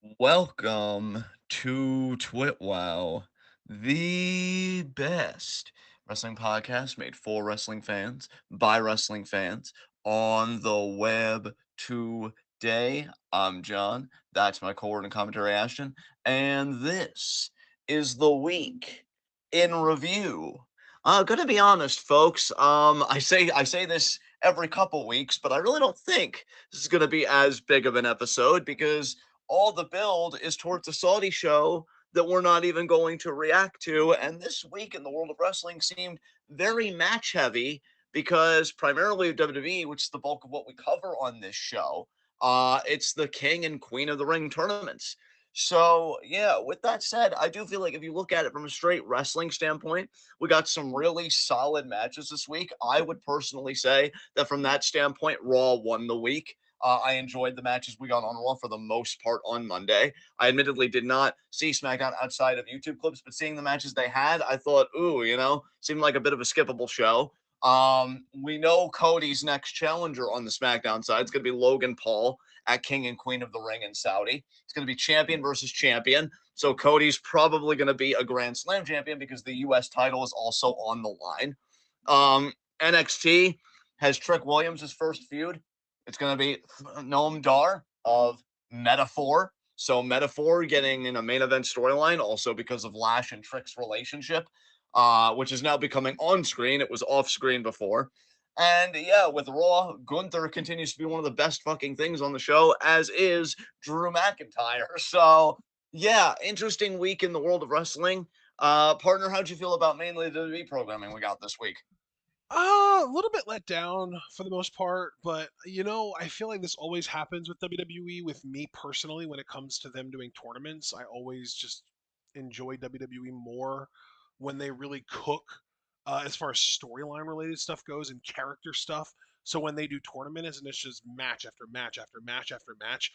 Welcome to TWitWoW, the best wrestling podcast made for wrestling fans by wrestling fans on the web today. I'm John. That's my co-word commentary, Ashton, and this is the week in review. Gonna be honest, folks. I say this every couple weeks, but I really don't think this is gonna be as big of an episode because all the build is towards a Saudi show that we're not even going to react to. And this week in the world of wrestling seemed very match heavy because primarily WWE, which is the bulk of what we cover on this show, it's the King and Queen of the Ring tournaments. So, yeah, with that said, I do feel like if you look at it from a straight wrestling standpoint, we got some really solid matches this week. I would personally say that from that standpoint, Raw won the week. I enjoyed the matches we got on Raw for the most part on Monday. I admittedly did not see SmackDown outside of YouTube clips, but seeing the matches they had, I thought, ooh, seemed like a bit of a skippable show. We know Cody's next challenger on the SmackDown side. It's going to be Logan Paul at King and Queen of the Ring in Saudi. It's going to be champion versus champion. So Cody's probably going to be a Grand Slam champion because the U.S. title is also on the line. NXT has Trick Williams' first feud. It's going to be Noam Dar of Metaphor. So Metaphor getting in a main event storyline, also because of Lash and Trick's relationship, which is now becoming on screen. It was off screen before. And yeah, with Raw, Gunther continues to be one of the best fucking things on the show, as is Drew McIntyre. So yeah, interesting week in the world of wrestling. Partner, how'd you feel about mainly the WWE programming we got this week? A little bit let down for the most part, but I feel like this always happens with WWE. With me personally, when it comes to them doing tournaments, I always just enjoy WWE more when they really cook as far as storyline related stuff goes and character stuff. So when they do tournaments and it's just match after match after match after match,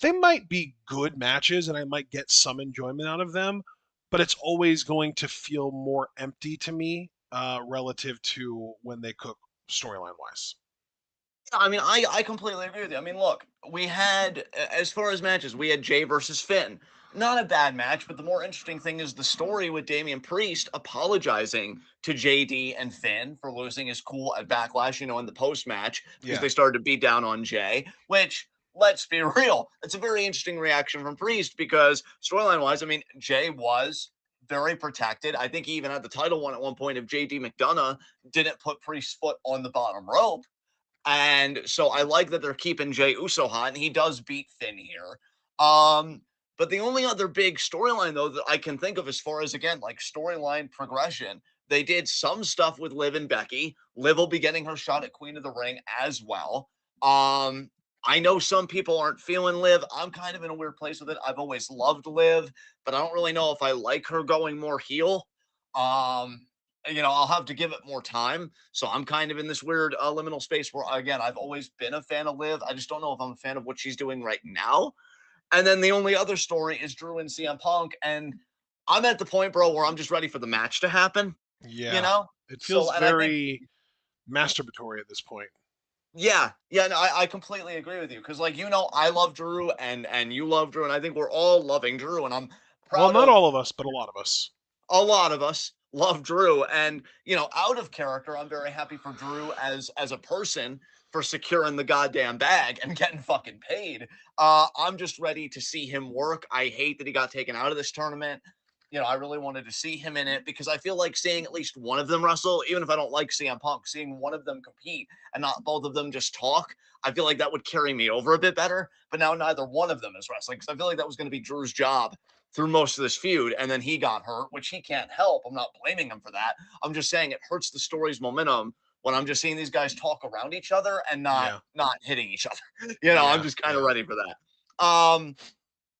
they might be good matches and I might get some enjoyment out of them, but it's always going to feel more empty to me relative to when they cook storyline wise. I mean, I completely agree with you. I mean, look, we had as far as matches, we had Jay versus Finn. Not a bad match, but the more interesting thing is the story with Damian Priest apologizing to JD and Finn for losing his cool at Backlash, in the post match because Yeah. they started to beat down on Jay, which let's be real, it's a very interesting reaction from Priest because storyline wise, I mean, Jay was very protected. I think he even had the title one at one point if JD McDonough didn't put Priest's foot on the bottom rope. And so I like that they're keeping Jay Uso hot, and he does beat Finn here. But the only other big storyline though that I can think of as far as again like storyline progression, they did some stuff with Liv and Becky. Liv will be getting her shot at Queen of the Ring as well. Um, I know some people aren't feeling Liv. I'm kind of in a weird place with it. I've always loved Liv, but I don't really know if I like her going more heel. Um, I'll have to give it more time. So I'm kind of in this weird liminal space where, again, I've always been a fan of Liv. I just don't know if I'm a fan of what she's doing right now. And then the only other story is Drew and CM Punk. And I'm at the point, bro, where I'm just ready for the match to happen, you Yeah. know? It feels So, and I think, very masturbatory at this point. yeah, no, I completely agree with you because, like, I love Drew and you love Drew, and I think we're all loving Drew, and I'm Well, proud not of all of us, but a lot of us. a lot of us love Drew, and out of character, I'm very happy for Drew as a person for securing the goddamn bag and getting fucking paid. I'm just ready to see him work. I hate that he got taken out of this tournament. I really wanted to see him in it because I feel like seeing at least one of them wrestle, even if I don't like CM Punk, seeing one of them compete and not both of them just talk, I feel like that would carry me over a bit better. But now neither one of them is wrestling because I feel like that was going to be Drew's job through most of this feud, and then he got hurt, which he can't help. I'm not blaming him for that. I'm just saying it hurts the story's momentum when I'm just seeing these guys talk around each other and not Yeah. not hitting each other. I'm Yeah. just kind of Yeah. ready for that.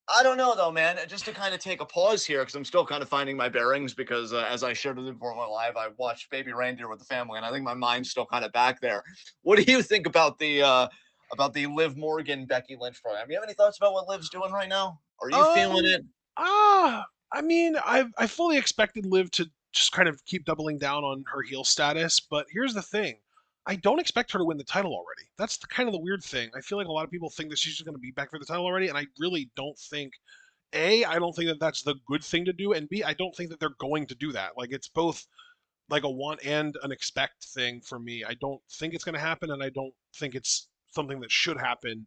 I don't know though, man. Just to kind of take a pause here because I'm still kind of finding my bearings because as I shared with you before I went live, I watched Baby Reindeer with the family, and I think my mind's still kind of back there. What do you think about the Liv Morgan Becky Lynch program? You have any thoughts about what Liv's doing right now? Are you feeling Um. it? I mean, I fully expected Liv to just kind of keep doubling down on her heel status, but here's the thing. I don't expect her to win the title already. That's kind of the weird thing. I feel like a lot of people think that she's just going to be back for the title already, and I really don't think. A, I don't think that that's the good thing to do, and B, I don't think that they're going to do that. Like it's both like a want and an expect thing for me. I don't think it's going to happen, and I don't think it's something that should happen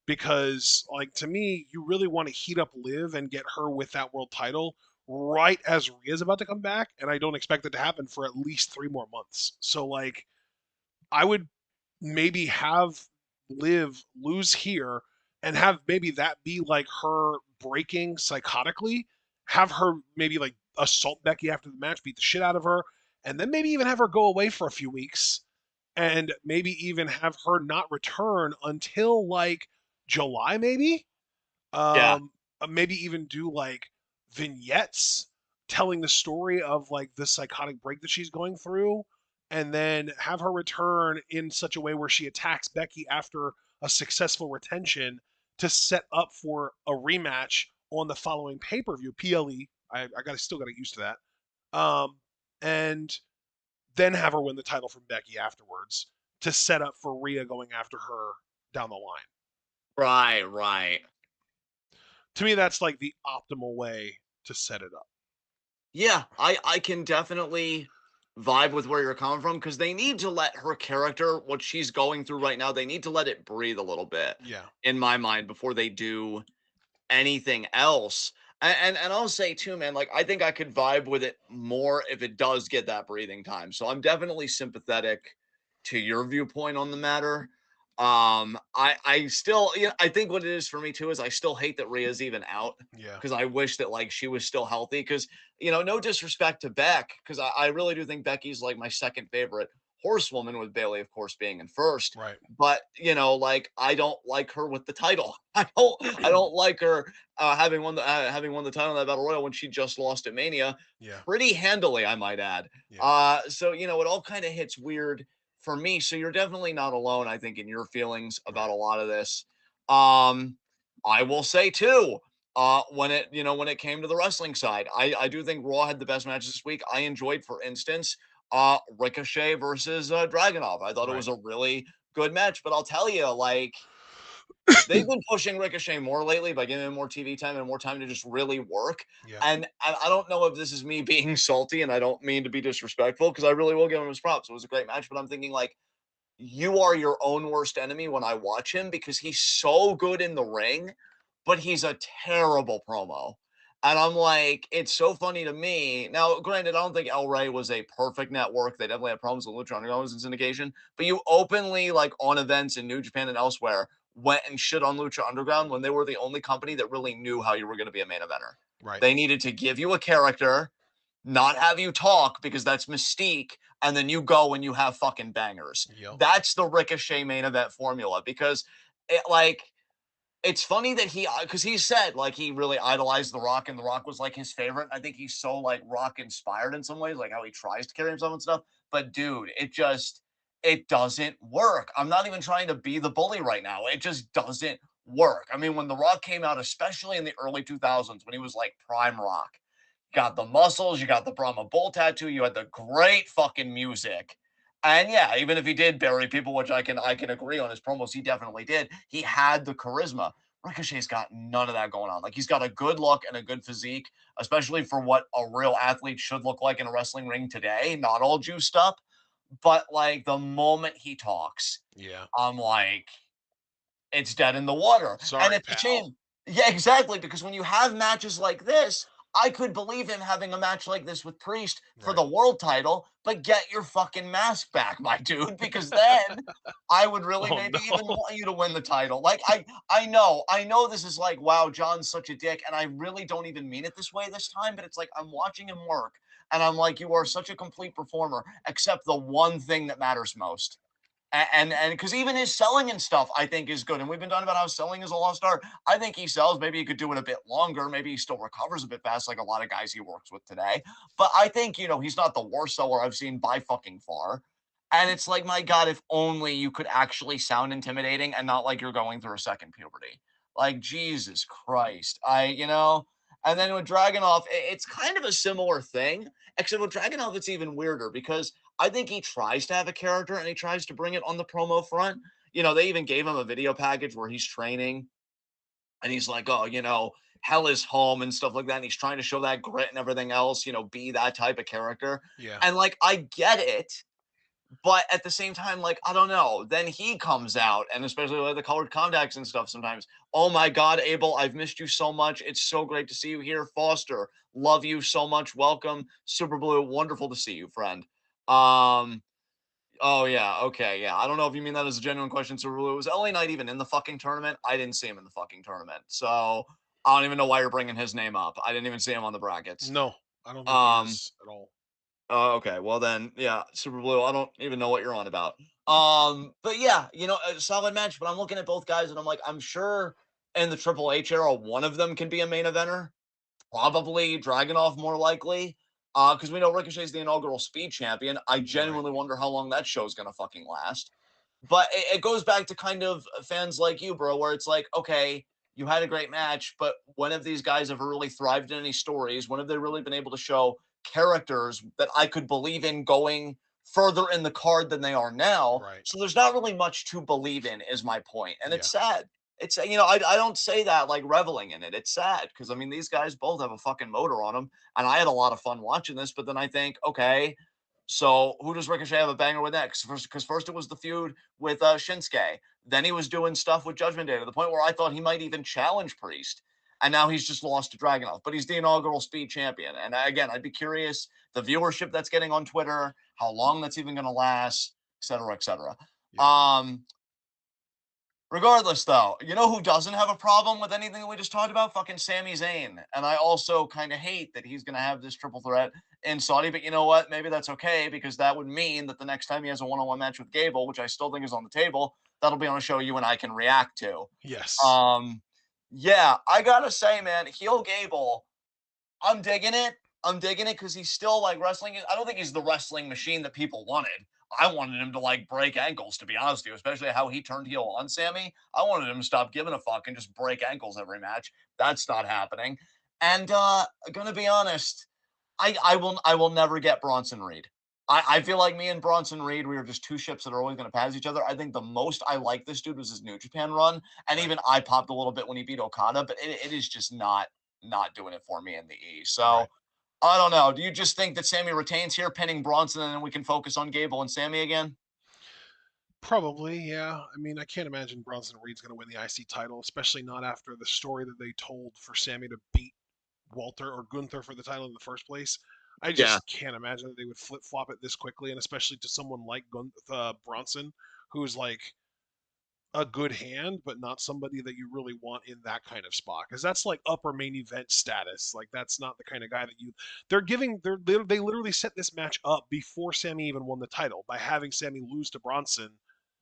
because, like, to me, you really want to heat up Liv and get her with that world title right as Rhea's about to come back, and I don't expect it to happen for at least 3 more months. So, like, I would maybe have Liv lose here and have maybe that be like her breaking psychotically, have her maybe like assault Becky after the match, beat the shit out of her, and then maybe even have her go away for a few weeks and maybe even have her not return until like July, maybe Yeah. maybe even do like vignettes telling the story of like the psychotic break that she's going through, and then have her return in such a way where she attacks Becky after a successful retention to set up for a rematch on the following pay-per-view. I gotta still gotta get used to that. And then have her win the title from Becky afterwards to set up for Rhea going after her down the line. Right, right. To me, that's like the optimal way to set it up. Yeah, I can definitely vibe with where you're coming from because they need to let her character, what she's going through right now, they need to let it breathe a little bit Yeah. in my mind before they do anything else. And I'll say too, man, like I think I could vibe with it more if it does get that breathing time. So I'm definitely sympathetic to your viewpoint on the matter. I still, I think what it is for me too is I still hate that Rhea's even out Yeah. because I wish that like she was still healthy. Because no disrespect to Beck, because I really do think Becky's like my second favorite horsewoman, with Bailey, of course, being in first. Right. But like I don't like her with the title. I don't like her having won the title in that battle royal when she just lost at Mania Yeah. pretty handily, I might add. Yeah. So it all kind of hits weird for me. So you're definitely not alone, I think, in your feelings about Right. a lot of this. Um, I will say too, when it came to the wrestling side, I do think Raw had the best matches this week. I enjoyed, for instance, Ricochet versus Dragunov. I thought it Right. was a really good match, but I'll tell you, like they've been pushing Ricochet more lately by giving him more TV time and more time to just really work. Yeah. And I don't know if this is me being salty, and I don't mean to be disrespectful because I really will give him his props. It was a great match, but I'm thinking like you are your own worst enemy when I watch him because he's so good in the ring, but he's a terrible promo. And I'm like, it's so funny to me. Now, granted, I don't think El Rey was a perfect network. They definitely had problems with Lucha Underground in syndication, but you openly, like on events in New Japan and elsewhere, went and shit on Lucha Underground when they were the only company that really knew how you were going to be a main eventer. Right. They needed to give you a character, not have you talk because that's mystique, and then you go and you have fucking bangers. Yep. That's the Ricochet main event formula because it's funny that because he said like he really idolized The Rock and The Rock was like his favorite. I think he's so like Rock inspired in some ways, like how he tries to carry himself and stuff. But dude, it doesn't work. I'm not even trying to be the bully right now. It just doesn't work. I mean, when The Rock came out, especially in the early 2000s, when he was like prime Rock, got the muscles, you got the Brahma Bull tattoo, you had the great fucking music. And yeah, even if he did bury people, which I can agree on his promos, he definitely did. He had the charisma. Ricochet's got none of that going on. Like he's got a good look and a good physique, especially for what a real athlete should look like in a wrestling ring today. Not all juiced up, but like the moment he talks, Yeah. I'm like, it's dead in the water. And Sorry, it's a pal. shame. Yeah, exactly. Because when you have matches like this, I could believe him having a match like this with Priest for Right. the world title, but get your fucking mask back, my dude, because then I would really Oh maybe even no. want you to win the title. Like I know this is like, wow, John's such a dick, and I really don't even mean it this way this time, but it's like I'm watching him work, and I'm like, you are such a complete performer, except the one thing that matters most. And because even his selling and stuff, I think is good. And we've been talking about how selling is a lost art. I think he sells. Maybe he could do it a bit longer. Maybe he still recovers a bit fast, like a lot of guys he works with today. But I think he's not the worst seller I've seen by fucking far. And it's like, my God, if only you could actually sound intimidating and not like you're going through a second puberty. Like Jesus Christ, And then with Dragonov, it's kind of a similar thing, except with Dragonov, it's even weirder because I think he tries to have a character and he tries to bring it on the promo front. You know, they even gave him a video package where he's training and he's like, oh, hell is home and stuff like that. And he's trying to show that grit and everything else, be that type of character. Yeah. And like, I get it. But at the same time, like, I don't know. Then he comes out, and especially with the colored contacts and stuff sometimes. Oh my God, Abel, I've missed you so much. It's so great to see you here. Foster, love you so much. Welcome. Super Blue, wonderful to see you, friend. Um, oh yeah, okay, yeah. I don't know if you mean that as a genuine question, Super Blue. Was LA Knight even in the fucking tournament? I didn't see him in the fucking tournament. So I don't even know why you're bringing his name up. I didn't even see him on the brackets. No, I don't think he Um, is at all. Oh, okay. Well then, yeah, Super Blue. I don't even know what you're on about. But yeah, a solid match. But I'm looking at both guys, and I'm like, I'm sure in the Triple H era, one of them can be a main eventer. Probably Dragunov, more likely. Because we know Ricochet's the inaugural Speed Champion. I Right. genuinely wonder how long that show's gonna fucking last. But it goes back to kind of fans like you, bro, where it's like, okay, you had a great match, but when have these guys ever really thrived in any stories? When have they really been able to show characters that I could believe in going further in the card than they are now? Right. So there's not really much to believe in, is my point. And Yeah. it's sad. I don't say that like reveling in it. It's sad because I mean, these guys both have a fucking motor on them. And I had a lot of fun watching this, but then I think, okay, so who does Ricochet have a banger with next? Because first it was the feud with Shinsuke. Then he was doing stuff with Judgment Day to the point where I thought he might even challenge Priest. And now he's just lost to Dragunov. But he's the inaugural Speed Champion. And again, I'd be curious the viewership that's getting on Twitter, how long that's even going to last, et cetera, et cetera. Yeah. Um, Regardless, though, you know who doesn't have a problem with anything that we just talked about? Fucking Sami Zayn. And I also kind of hate that he's going to have this triple threat in Saudi. But you know what? Maybe that's okay because that would mean that the next time he has a one-on-one match with Gable, which I still think is on the table, that'll be on a show you and I can react to. Yes. Um, yeah, I gotta say, man, heel Gable, I'm digging it. I'm digging it because he's still like wrestling. I don't think he's the wrestling machine that people wanted. I wanted him to like break ankles, to be honest with you, especially how he turned heel on Sammy. I wanted him to stop giving a fuck and just break ankles every match. That's not happening. And gonna be honest, I will never get Bronson Reed. I feel like me and Bronson Reed, we are just two ships that are always going to pass each other. I think the most I like this dude was his New Japan run, and Right. even I popped a little bit when he beat Okada, but it is just not doing it for me in the E. Right. So I don't know. Do you just think that Sammy retains here, pinning Bronson, and then we can focus on Gable and Sammy again? Probably, yeah. I mean, I can't imagine Bronson Reed's going to win the IC title, especially not after the story that they told for Sammy to beat Walter or Gunther for the title in the first place. I Yeah. just can't imagine that they would flip flop it this quickly, and especially to someone like Bronson, who's like a good hand, but not somebody that you really want in that kind of spot. Because that's like upper main event status. Like that's not the kind of guy that you. They literally set this match up before Sammy even won the title by having Sammy lose to Bronson,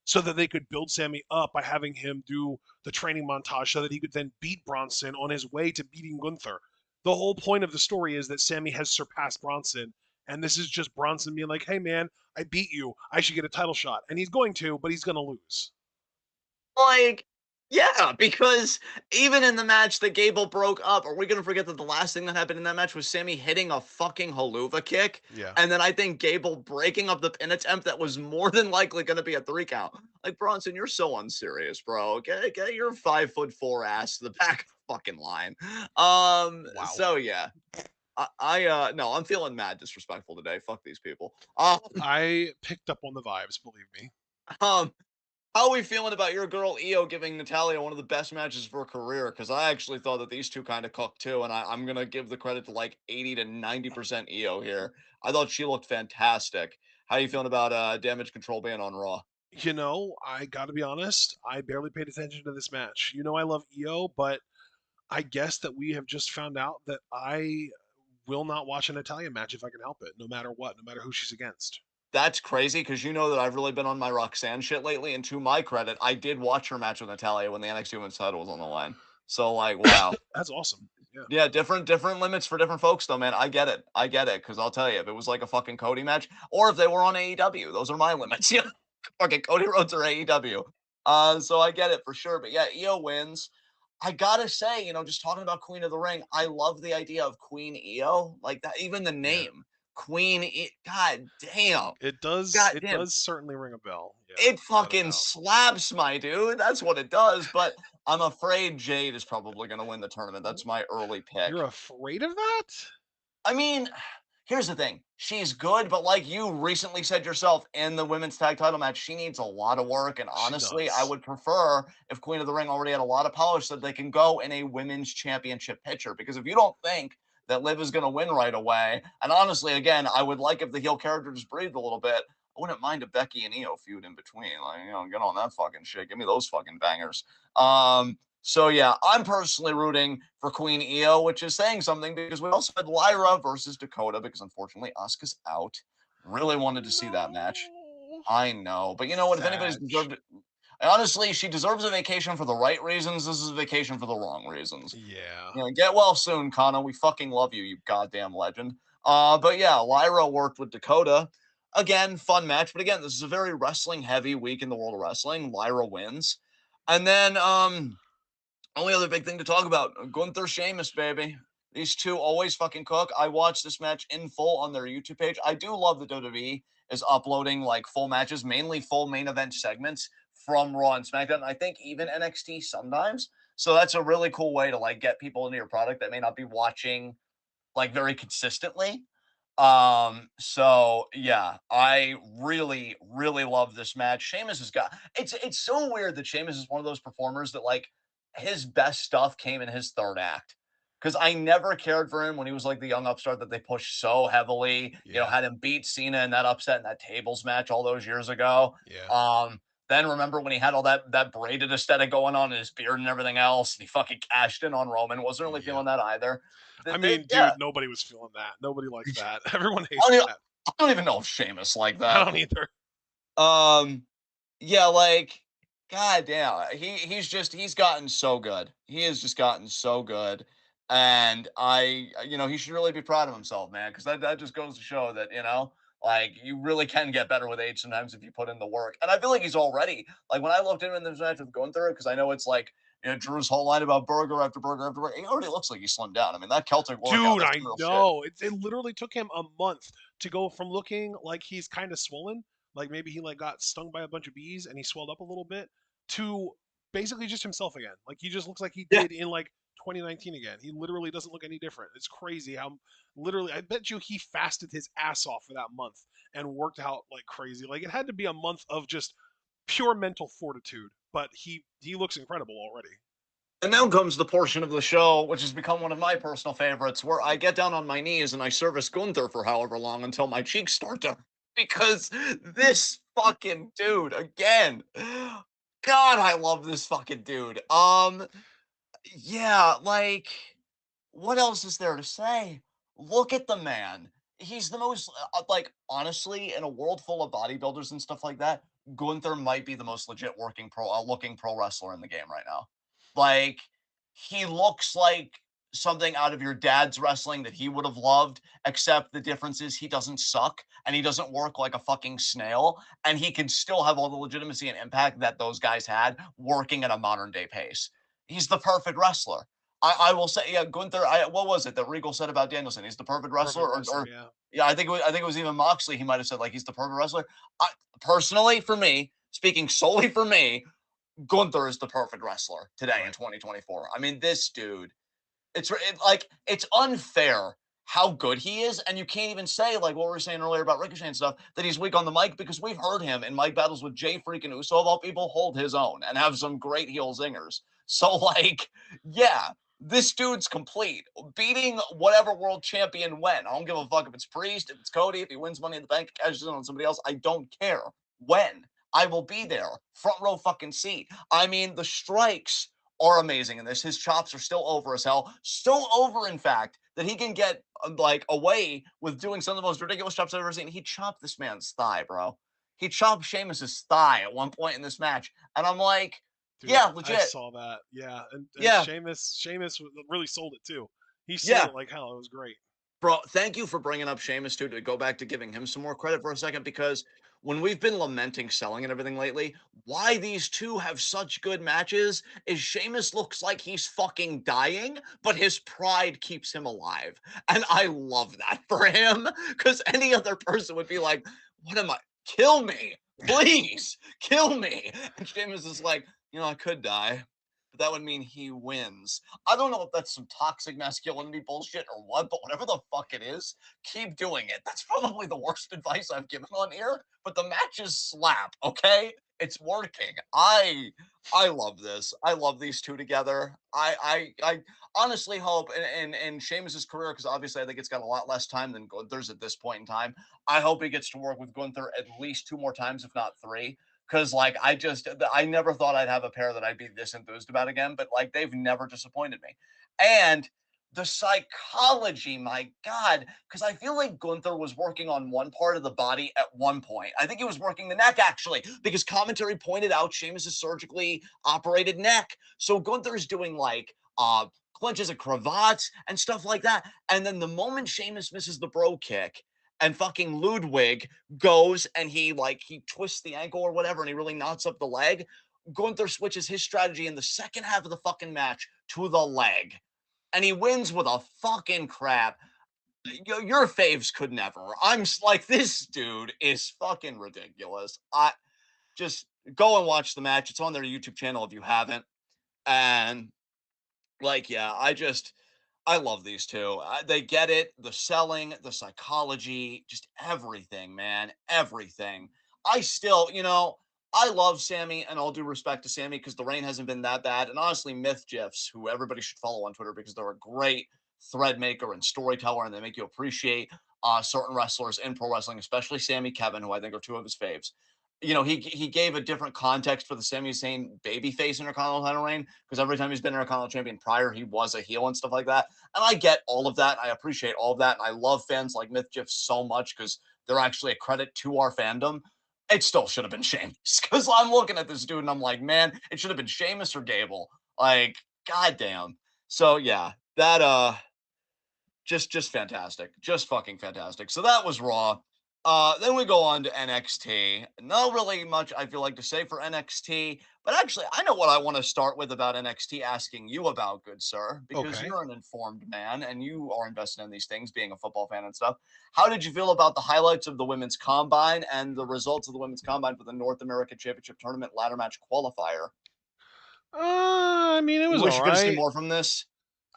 so that they could build Sammy up by having him do the training montage, so that he could then beat Bronson on his way to beating Gunther. The whole point of the story is that Sammy has surpassed Bronson, and this is just Bronson being like, "Hey man, I beat you. I should get a title shot," and he's going to, but he's going to lose. Like, yeah, because even in the match that Gable broke up, are we going to forget that the last thing that happened in that match was Sammy hitting a fucking haluva kick? Yeah. And then I think Gable breaking up the pin attempt that was more than likely going to be a 3 count. Like, Bronson, you're so unserious, bro. Get your 5'4" ass to the back of the fucking line. Wow. So yeah. No, I'm feeling mad disrespectful today. Fuck these people. I picked up on the vibes, believe me. Um, How are we feeling about your girl Io giving Natalia one of the best matches of her career? Because I actually thought that these two kind of cooked too, and I'm gonna give the credit to like 80 to 90% Io here. I thought she looked fantastic. How are you feeling about Damage Control being on Raw? I got to be honest, I barely paid attention to this match. I love EO, but I guess that we have just found out that I will not watch an Italian match if I can help it, no matter what, no matter who she's against. That's crazy because you know that I've really been on my Roxanne shit lately, and to my credit, I did watch her match with Natalia when the NXT Women's title was on the line. So like, wow. That's awesome. Yeah. Yeah, different limits for different folks though, man. I get it. I get it. Cause I'll tell you, if it was like a fucking Cody match, or if they were on AEW, those are my limits. Yeah. Fucking Cody Rhodes or AEW. So I get it for sure. But yeah, Io wins. I gotta say, just talking about Queen of the Ring, I love the idea of Queen Io. Like that, even the Yeah. name. God damn. It does God it damn. does certainly ring a bell. Yeah, It without a fucking doubt. slaps, my dude. That's what it does. But I'm afraid Jade is probably going to win the tournament. That's my early You're pick. afraid of that? I mean, here's the thing. She's good, but like you recently said yourself in the women's tag title match, she needs a lot of work. And She honestly, I does. would prefer if Queen of the Ring already had a lot of polish that they can go in a women's championship picture. Because if you don't think that Liv is going to win right away, and honestly, again, I would like if the heel character just breathed a little bit. I wouldn't mind a Becky and Io feud in between. Like, get on that fucking shit. Give me those fucking bangers. So yeah, I'm personally rooting for Queen Io, which is saying something because we also had Lyra versus Dakota because unfortunately Asuka's out. Really wanted to see that match. No. I know, but you know what? If anybody's Sad. deserved it, honestly, she deserves a vacation for the right reasons. This is a vacation for the wrong reasons. Yeah. Get well soon, Kana. We fucking love you, you goddamn legend. But yeah, Lyra worked with Dakota. Again, fun match, but again, this is a very wrestling heavy week in the world of wrestling. Lyra wins. And then only other big thing to talk about, Gunther Sheamus, baby. These two always fucking cook. I watched this match in full on their YouTube page. I do love that WWE is uploading like full matches, mainly full main event segments from Raw and SmackDown. I think even NXT sometimes. So that's a really cool way to like get people into your product that may not be watching like very consistently. So yeah, I really, really love this match. Sheamus has got it's so weird that Sheamus is one of those performers that like his best stuff came in his third act. Because I never cared for him when he was like the young upstart that they pushed so heavily, Yeah. had him beat Cena in that upset in that tables match all those years ago. Yeah. Then remember when he had all that braided aesthetic going on in his beard and everything else, and he fucking cashed in on Roman. Wasn't really Yep. feeling that either. I They mean, yeah, dude, nobody was feeling that. Nobody liked that. Everyone I hated don't even that. I don't even know if Sheamus like I that. don't either. Um, yeah, like, goddamn, he's gotten so good. He has just gotten so good, and he should really be proud of himself, man, because that just goes to show that like you really can get better with age sometimes if you put in the work. And I feel like he's already like when I looked at him in this match with going through it because I know it's like. Drew's whole line about burger after burger after burger. He already looks like he slimmed down. I mean, that Celtic workout, Dude, that's I some real shit. know. It literally took him a month to go from looking like he's kind of swollen, like maybe he like got stung by a bunch of bees and he swelled up a little bit, to basically just himself again. Like he just looks like he Yeah. did in like 2019 again. He literally doesn't look any different. It's crazy how literally I bet you he fasted his ass off for that month and worked out like crazy. Like it had to be a month of just pure mental fortitude, but he looks incredible already. And now comes the portion of the show, which has become one of my personal favorites, where I get down on my knees and I service Gunther for however long until my cheeks start to. Because this fucking dude, again, God, I love this fucking dude. Yeah, like, what else is there to say? Look at the man. He's the most, like, honestly, in a world full of bodybuilders and stuff like that, Gunther might be the most legit looking pro wrestler in the game right now. Like, he looks like something out of your dad's wrestling that he would have loved, except the difference is he doesn't suck and he doesn't work like a fucking snail, and he can still have all the legitimacy and impact that those guys had working at a modern day pace. He's the perfect wrestler. I will say, yeah, Gunther. What was it that Regal said about Danielson? He's the perfect wrestler, Perfect wrestler, or yeah. yeah, I think it was even Moxley. He might have said like he's the perfect wrestler. I, personally, for me, speaking solely for me, Gunther is the perfect wrestler today in Right. 2024. I mean, this dude like it's unfair how good he is, and you can't even say like what we were saying earlier about Ricochet and stuff that he's weak on the mic because we've heard him in mic battles with Jay freaking Uso of all people hold his own and have some great heel zingers. So like, yeah, this dude's complete, beating whatever world champion when. I don't give a fuck if it's Priest, if it's Cody, if he wins Money in the Bank, cashes in on somebody else. I don't care when. I will be there, front row fucking seat. I mean, the strikes are amazing in this. His chops are still over as hell. So over, in fact, that he can get like away with doing some of the most ridiculous chops I've ever seen. He chopped this man's thigh, bro. He chopped Sheamus's thigh at one point in this match. And I'm like, Dude, yeah, I legit. saw that. Yeah, and Yeah, Sheamus really sold it too. He sold yeah. it like hell. It was great. Bro, thank you for bringing up Sheamus too, to go back to giving him some more credit for a second, because when we've been lamenting selling and everything lately, why these two have such good matches is Sheamus looks like he's fucking dying, but his pride keeps him alive. And I love that for him, because any other person would be like, what am I? Kill me, please, kill me. And Sheamus is like, I could die, but that would mean he wins. I don't know if that's some toxic masculinity bullshit or what, but whatever the fuck it is, keep doing it. That's probably the worst advice I've given on here, but the matches slap, okay? It's working. I love this. I love these two together. I honestly hope in Sheamus's career, because obviously I think it's got a lot less time than Gunther's at this point in time. I hope he gets to work with Gunther at least two more times, if not three. Cause like I never thought I'd have a pair that I'd be this enthused about again, but like they've never disappointed me. And the psychology, my God, because I feel like Gunther was working on one part of the body at one point. I think he was working the neck actually, because commentary pointed out Sheamus's surgically operated neck. So Gunther's doing like clinches and cravats and stuff like that. And then the moment Sheamus misses the bro kick, and fucking Ludwig goes and he twists the ankle or whatever, and he really knots up the leg. Gunther switches his strategy in the second half of the fucking match to the leg, and he wins with a fucking crap. Your faves could never. Like, this dude is fucking ridiculous. I just go and watch the match. It's on their YouTube channel if you haven't. And like, yeah, I love these two. They get it. The selling, the psychology, just everything, man. Everything. I still, I love Sammy, and all due respect to Sammy, because the reign hasn't been that bad. And honestly, Myth GIFs, who everybody should follow on Twitter, because they're a great thread maker and storyteller, and they make you appreciate certain wrestlers in pro wrestling, especially Sammy Kevin, who I think are two of his faves. He gave a different context for the Sami Zayn babyface Intercontinental title reign, because every time he's been Intercontinental champion prior, he was a heel and stuff like that. And I get all of that. I appreciate all of that. And I love fans like MythGIF so much, because they're actually a credit to our fandom. It still should have been Sheamus, because I'm looking at this dude and I'm like, man, it should have been Sheamus or Gable. Like, goddamn. So yeah, that just fantastic. Just fucking fantastic. So that was Raw. Then we go on to NXT. Not really much I feel like to say for NXT, but actually I know what I want to start with about NXT asking you about, good sir, because Okay. you're an informed man and you are invested in these things, being a football fan and stuff. How did you feel about the highlights of the women's combine and the results of the women's combine for the North American Championship Tournament ladder match qualifier? I mean, it You was all wish you could have seen right. more from this?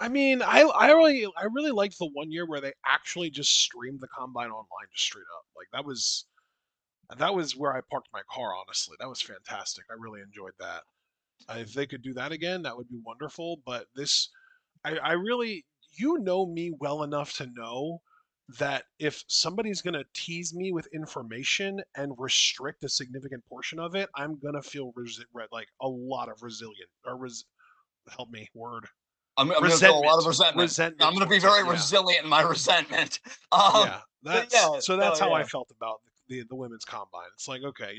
I mean, I really liked the one year where they actually just streamed the combine online, just straight up. Like that was where I parked my car. Honestly, that was fantastic. I really enjoyed that. If they could do that again, that would be wonderful. But this, I really, you know me well enough to know that if somebody's gonna tease me with information and restrict a significant portion of it, I'm gonna feel like a lot of resilient or help me word I'm going to feel a lot of resentment resentment. I'm resentment going to be towards it. very Yeah, resilient in my resentment. Um, yeah. but yeah, That's no, how I yeah. felt about the women's combine. It's like, okay,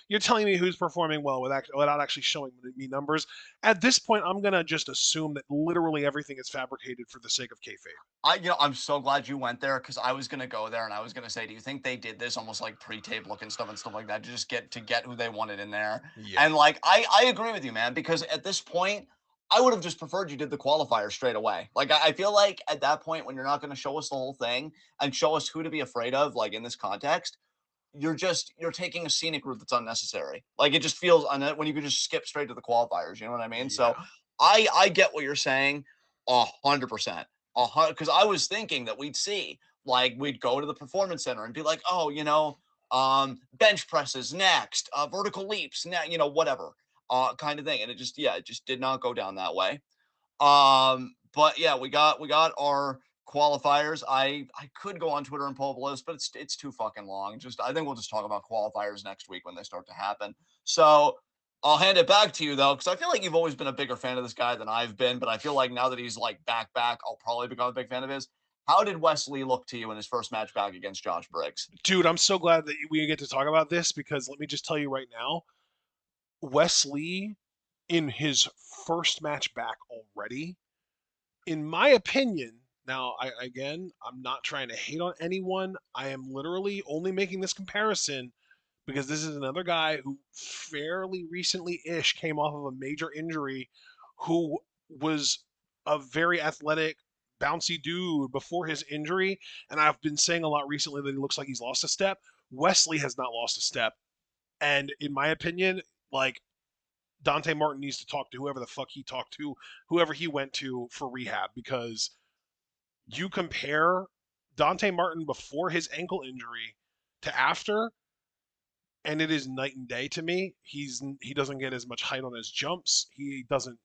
you're telling me who's performing well without actually showing me numbers. At this point, I'm gonna just assume that literally everything is fabricated for the sake of kayfabe. I'm so glad you went there, because I was gonna go there and I was gonna say, do you think they did this almost like pre-tape looking stuff and stuff like that to just get who they wanted in there? Yeah, And like, I agree with you, man, because at this point, I would have just preferred you did the qualifier straight away. Like, I feel like at that point, when you're not going to show us the whole thing and show us who to be afraid of, like in this context, you're taking a scenic route that's unnecessary. Like, it just feels when you could just skip straight to the qualifiers. You know what I mean? So yeah, I get what you're saying 100%. Because I was thinking that we'd go to the performance center and be like, oh, bench presses next, vertical leaps, whatever, kind of thing. And it just did not go down that way. But yeah, we got our qualifiers. I could go on Twitter and pull up a list, but it's too fucking long. I think we'll just talk about qualifiers next week when they start to happen. So I'll hand it back to you though, because I feel like you've always been a bigger fan of this guy than I've been. But I feel like now that he's like back, I'll probably become a big fan of his. How did Wesley look to you in his first match back against Josh Briggs? dude, I'm so glad that we get to talk about this because let me just tell you right now, Wesley in his first match back already, in my opinion. Now, again, I'm not trying to hate on anyone. I am literally only making this comparison because this is another guy who fairly recently ish came off of a major injury, who was a very athletic, bouncy dude before his injury. And I've been saying a lot recently that he looks like he's lost a step. Wesley has not lost a step. And in my opinion, like, Dante Martin needs to talk to whoever the fuck he talked to, whoever he went to for rehab, because you compare Dante Martin before his ankle injury to after, and it is night and day to me. He doesn't get as much height on his jumps. He doesn't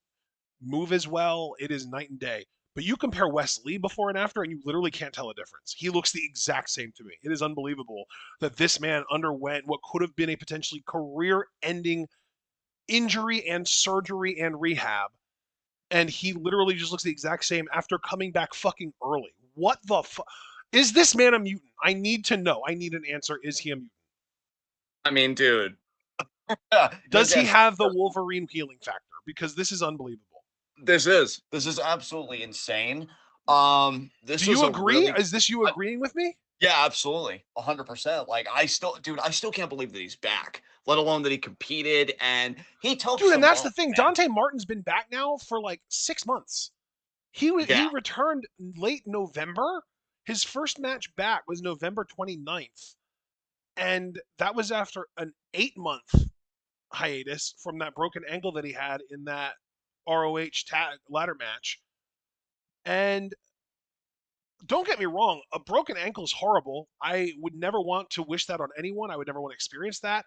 move as well. It is night and day. But you compare Wes Lee before and after, and you literally can't tell a difference. He looks the exact same to me. It is unbelievable that this man underwent what could have been a potentially career-ending injury and surgery and rehab, and he literally just looks the exact same after coming back fucking early. What the fuck? Is this man a mutant? I need to know. I need an answer. Is he a mutant? I mean, dude, you're Does he getting have the Wolverine healing factor? Because this is unbelievable. this is absolutely insane. Do This was you a agree? really Is this you I, agreeing with me? yeah, absolutely, 100%. Like I still can't believe that he's back. Let alone that he competed and he took Dude, and some that's the bumps, thing. man. Dante Martin's been back now for like 6 months. He Yeah, returned late November. His first match back was November 29th. And that was after an 8 month hiatus from that broken ankle that he had in that ROH tag ladder match. And don't get me wrong, a broken ankle is horrible. I would never want to wish that on anyone. I would never want to experience that.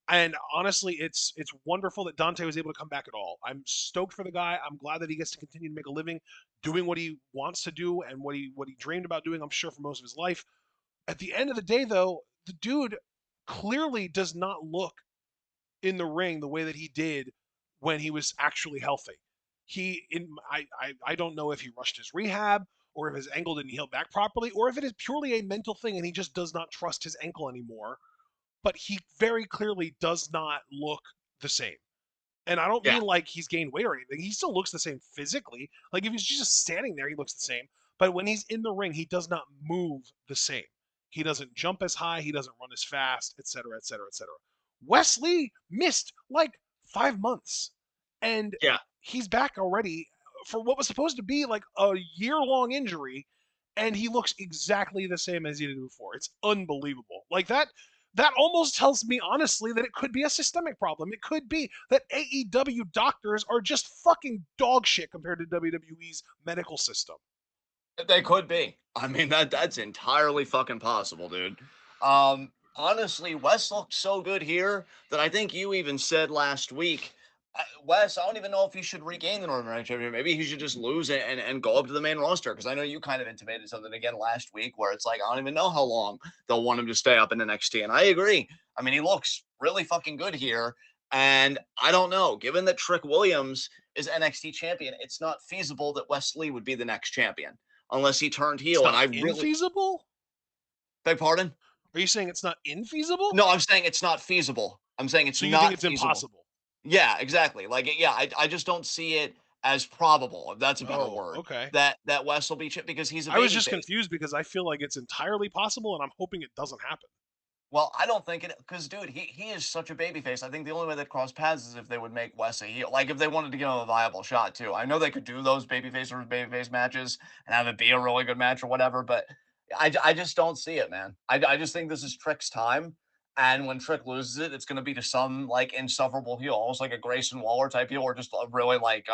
And honestly, it's wonderful that Dante was able to come back at all. I'm stoked for the guy. I'm glad that he gets to continue to make a living doing what he wants to do and what he dreamed about doing, I'm sure, for most of his life. At the end of the day, though, the dude clearly does not look in the ring the way that he did when he was actually healthy. I don't know if he rushed his rehab or if his ankle didn't heal back properly or if it is purely a mental thing and he just does not trust his ankle anymore. But he very clearly does not look the same. And I don't yeah, mean like he's gained weight or anything. He still looks the same physically. Like if he's just standing there, he looks the same. But when he's in the ring, he does not move the same. He doesn't jump as high. He doesn't run as fast, etc., etc., etc. Wesley missed like 5 months, and yeah. he's back already for what was supposed to be like a year-long injury, and he looks exactly the same as he did before. It's unbelievable. Like that almost tells me honestly that it could be a systemic problem. It could be that AEW doctors are just fucking dog shit compared to WWE's medical system. They could be. I mean, that's entirely fucking possible, dude. Honestly, Wes looked so good here that I think you even said last week, Wes, I don't even know if he should regain the North American Championship. Maybe he should just lose it and go up to the main roster. Because I know you kind of intimated something again last week where it's like, I don't even know how long they'll want him to stay up in NXT. And I agree. I mean, he looks really fucking good here. And I don't know, given that Trick Williams is NXT champion, it's not feasible that Wes Lee would be the next champion unless he turned It's heel. And not I really infeasible? beg pardon. Are you saying it's not infeasible? No, I'm saying it's not feasible. I'm saying it's So you think not it's feasible. impossible? Yeah, exactly. Like, yeah, I just don't see it as probable, if that's a better Oh, word, okay. that Wes will be because he's a I was baby just face. confused because I feel like it's entirely possible and I'm hoping it doesn't happen. Well, I don't think it because dude, he is such a baby face. I think the only way they'd cross paths is if they would make Wes a heel. Like if they wanted to give him a viable shot too. I know they could do those babyface versus babyface matches and have it be a really good match or whatever, but I just don't see it, man. I just think this is Trick's time. And when Trick loses it, it's gonna be to some like insufferable heel, almost like a Grayson Waller type heel, or just a really like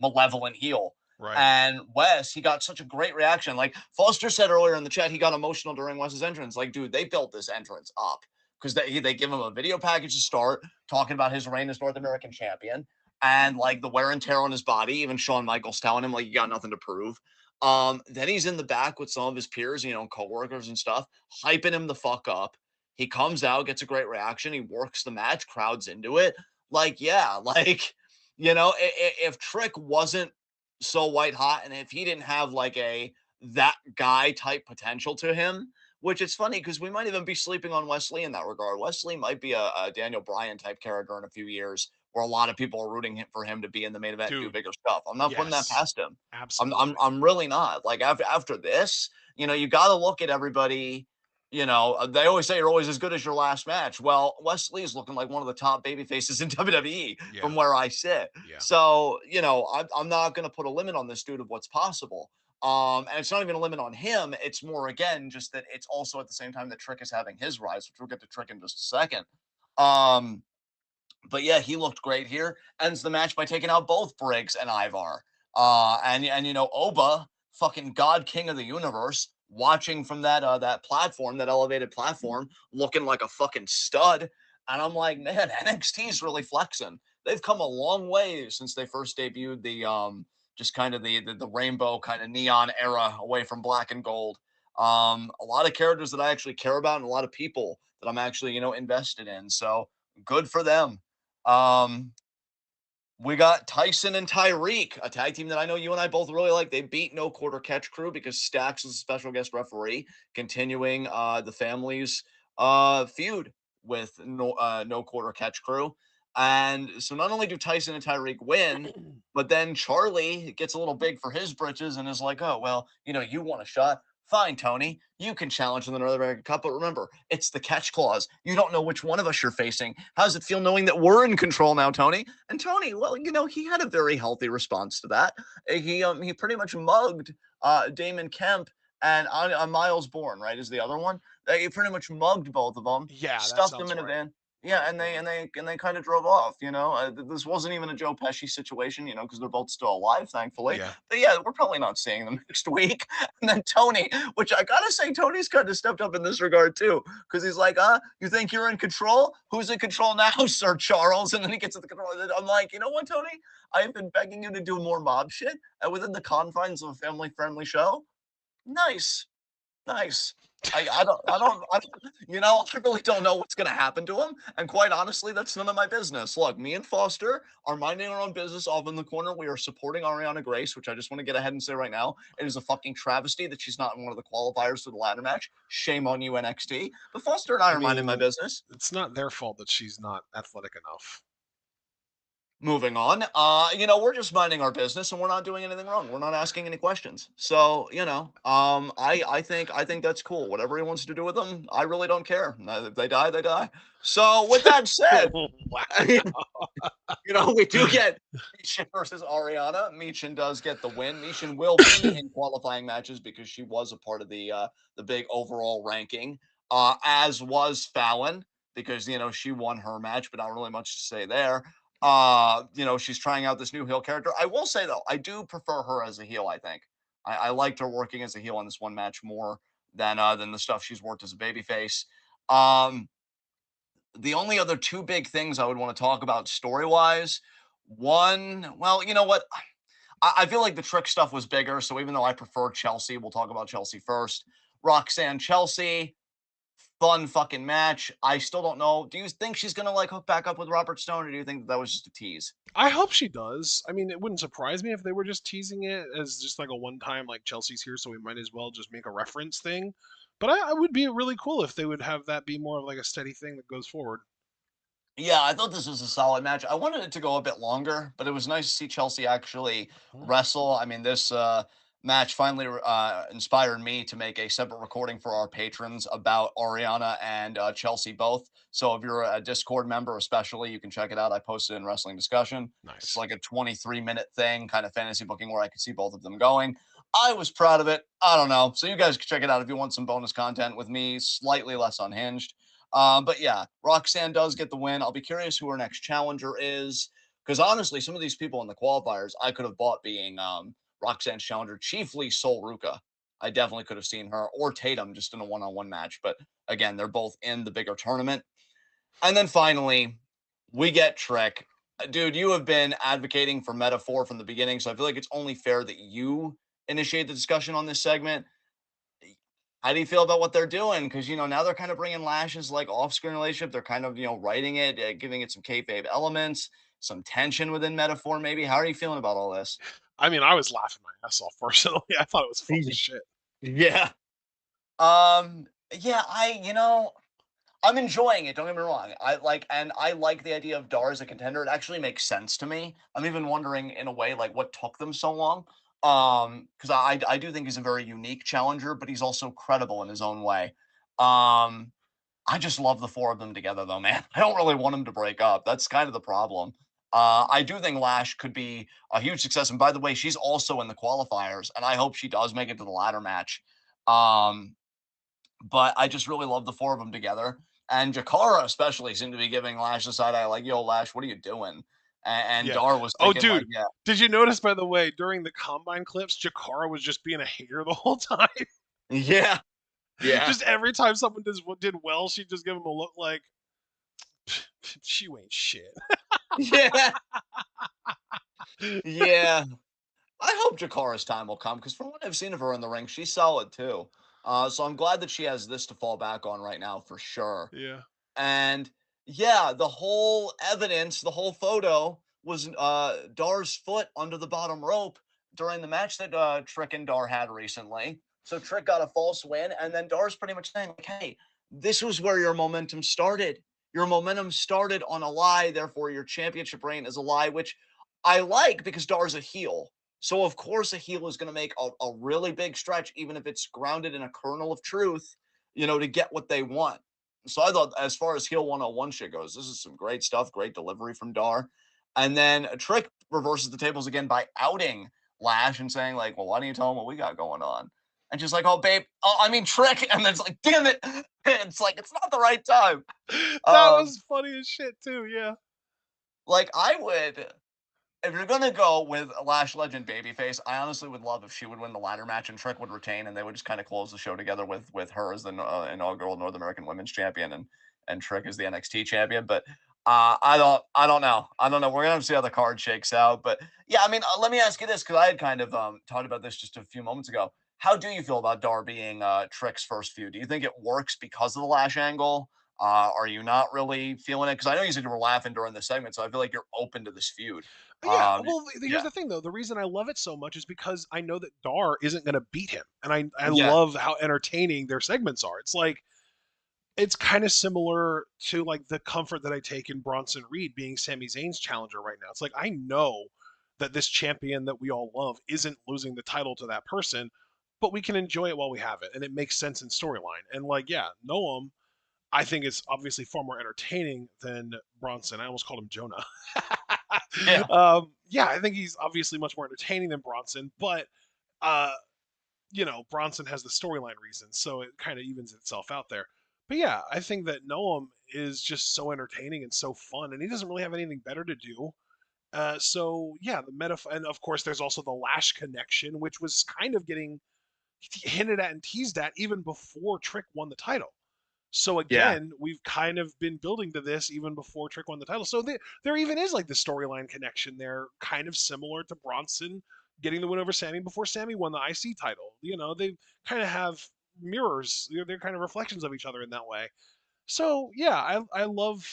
malevolent heel. Right. And Wes, he got such a great reaction. Like Foster said earlier in the chat, he got emotional during Wes's entrance. Like, dude, they built this entrance up because they give him a video package to start talking about his reign as North American champion and like the wear and tear on his body. Even Shawn Michaels telling him like you got nothing to prove. Then he's in the back with some of his peers, coworkers and stuff, hyping him the fuck up. He comes out, gets a great reaction. He works the match, crowds into it. Like, yeah, like if Trick wasn't so white hot, and if he didn't have like a that guy type potential to him, which it's funny because we might even be sleeping on Wesley in that regard. Wesley might be a Daniel Bryan type character in a few years, where a lot of people are rooting for him to be in the main event and do Dude, bigger stuff. I'm not putting that yes, past him. I'm absolutely. I'm really not. Like after this, you got to look at everybody. They always say you're always as good as your last match. Well, Wesley is looking like one of the top baby faces in WWE Yeah, from where I sit. yeah. So, I'm not going to put a limit on this dude of what's possible. And it's not even a limit on him. It's more, again, just that it's also at the same time that Trick is having his rise, which we'll get to Trick in just a second. Um, but yeah, he looked great here. Ends the match by taking out both Briggs and Ivar. And Oba, fucking God King of the universe, watching from that platform, that elevated platform, looking like a fucking stud. And I'm like, man, NXT's really flexing. They've come a long way since they first debuted the just kind of the rainbow kind of neon era away from black and gold. A lot of characters that I actually care about and a lot of people that I'm actually, invested in. So good for them. Um, we got Tyson and Tyreek, a tag team that I know you and I both really like. They beat No Quarter Catch Crew because Stax is a special guest referee, continuing the family's feud with No Quarter Catch Crew. And so not only do Tyson and Tyreek win, but then Charlie gets a little big for his britches and is like, oh, well, you want a shot. Fine, Tony. You can challenge in the North American Cup, but remember, it's the catch clause. You don't know which one of us you're facing. How does it feel knowing that we're in control now, Tony? And Tony, well, he had a very healthy response to that. He pretty much mugged Damon Kemp and Miles Bourne, right? Is the other one? He pretty much mugged both of them, Yeah, that stuffed them sounds in a right. van. Yeah, and they kind of drove off. This wasn't even a Joe Pesci situation, because they're both still alive, thankfully. Yeah. But yeah, we're probably not seeing them next week. And then Tony, which I gotta say, Tony's kind of stepped up in this regard too, because he's like, you think you're in control? Who's in control now, Sir Charles? And then he gets at the control. And I'm like, you know what, Tony? I have been begging you to do more mob shit within the confines of a family-friendly show. Nice. Nice. I really don't know what's going to happen to him. And quite honestly, that's none of my business. Look, me and Foster are minding our own business off in the corner. We are supporting Ariana Grace, which I just want to get ahead and say right now. It is a fucking travesty that she's not in one of the qualifiers for the ladder match. Shame on you, NXT. But Foster and I I are minding my mean, business. it's not their fault that she's not athletic enough. Moving on. We're just minding our business and we're not doing anything wrong. We're not asking any questions. So, I think that's cool. Whatever he wants to do with them, I really don't care. If they die, they die. So with that said, Wow. we do get Michin versus Ariana. Michin does get the win. Michin will be in qualifying matches because she was a part of the big overall ranking, as was Fallon because she won her match, but not really much to say there. She's trying out this new heel character. I will say though, I do prefer her as a heel. I think I liked her working as a heel on this one match more than the stuff she's worked as a babyface. Um, the only other two big things I would want to talk about story wise, one, well, you know what? I feel like the Trick stuff was bigger. So even though I prefer Chelsea, we'll talk about Chelsea first. Roxanne Chelsea, fun fucking match. I still don't know. Do you think she's gonna like hook back up with Robert Stone, or do you think that was just a tease? I hope she does. I mean, it wouldn't surprise me if they were just teasing it as just like a one time, like Chelsea's here, so we might as well just make a reference thing. But I would be really cool if they would have that be more of like a steady thing that goes forward. Yeah, I thought this was a solid match. I wanted it to go a bit longer, but it was nice to see Chelsea actually Mhm. wrestle. I mean, this match finally inspired me to make a separate recording for our patrons about Oriana and Chelsea both. So if you're a Discord member, especially, you can check it out. I posted in Wrestling Discussion. It's Nice. like a 23-minute thing, kind of fantasy booking where I could see both of them going. I was proud of it. I don't know. So you guys can check it out if you want some bonus content with me, slightly less unhinged. But yeah, Roxanne does get the win. I'll be curious who her next challenger is. Because honestly, some of these people in the qualifiers I could have bought being Roxanne's challenger, chiefly Sol Ruka. I definitely could have seen her or Tatum just in a one-on-one match. But again, they're both in the bigger tournament. And then finally, we get Trick. Dude, you have been advocating for metaphor from the beginning, so I feel like it's only fair that you initiate the discussion on this segment. How do you feel about what they're doing? Because now they're kind of bringing Lash's like off-screen relationship. They're kind of writing it, giving it some kayfabe elements, some tension within metaphor. Maybe. How are you feeling about all this? I mean, I was laughing my ass off personally. I thought it was funny as shit. Yeah. Um. Yeah. I'm enjoying it. Don't get me wrong. I like the idea of Dar as a contender. It actually makes sense to me. I'm even wondering in a way like what took them so long. Because I do think he's a very unique challenger, but he's also credible in his own way. Um, I just love the four of them together, though, man. I don't really want them to break up. That's kind of the problem. I do think Lash could be a huge success. And by the way, she's also in the qualifiers, and I hope she does make it to the ladder match. Um, but I just really love the four of them together. And Jakara especially seemed to be giving Lash the side eye, like, "Yo, Lash, what are you doing?" And Yeah. Dar was Oh, thinking, like, dude, "Yeah, did you notice, by the way, during the combine clips, Jakara was just being a hater the whole time? yeah, yeah, Just every time someone did well, she'd just give him a look like, "She ain't shit." yeah, yeah." I hope Jakara's time will come because from what I've seen of her in the ring, she's solid too. So I'm glad that she has this to fall back on right now for sure. Yeah. And yeah, the whole evidence, the whole photo was Dar's foot under the bottom rope during the match that Trick and Dar had recently. So Trick got a false win, and then Dar's pretty much saying, like, hey, this was where your momentum started. Your momentum started on a lie, therefore your championship reign is a lie, which I like because Dar's a heel. So of course a heel is going to make a really big stretch, even if it's grounded in a kernel of truth, to get what they want. So I thought, as far as heel 101 shit goes, this is some great stuff, great delivery from Dar. And then Trick reverses the tables again by outing Lash and saying, like, well, why don't you tell him what we got going on? And she's like, oh, babe, oh, I mean, Trick. And then it's like, damn it. It's like, it's not the right time. That Um, was funny as shit too, yeah. like, I would, if you're gonna go with a Lash Legend babyface, I honestly would love if she would win the ladder match and Trick would retain, and they would just kind of close the show together with her as the inaugural North American Women's Champion and Trick as the NXT champion. But I don't know. We're gonna have to see how the card shakes out. But yeah, I mean, let me ask you this because I had kind of talked about this just a few moments ago. How do you feel about Dar being Trick's first feud? Do you think it works because of the Lash angle? Are you not really feeling it? Because I know you said you were laughing during the segment, so I feel like you're open to this feud. Yeah, Um, well, here's yeah, the thing though. The reason I love it so much is because I know that Dar isn't going to beat him, and I yeah, love how entertaining their segments are. It's like it's kind of similar to like the comfort that I take in Bronson Reed being Sami Zayn's challenger right now. It's like I know that this champion that we all love isn't losing the title to that person, but we can enjoy it while we have it, and it makes sense in storyline. And like, yeah, Noam, I think is obviously far more entertaining than Bronson. I almost called him Jonah. yeah, Yeah, I think he's obviously much more entertaining than Bronson, but uh, Bronson has the storyline reasons, so it kind of evens itself out there. But yeah, I think that Noam is just so entertaining and so fun, and he doesn't really have anything better to do. So yeah, the meta, and of course, there's also the Lash connection, which was kind of getting hinted at and teased at even before Trick won the title. So yeah, again, we've kind of been building to this even before Trick won the title. So there even is like the storyline connection there, kind of similar to Bronson getting the win over Sammy before Sammy won the IC title. They kind of have mirrors. They're kind of reflections of each other in that way. So yeah, I love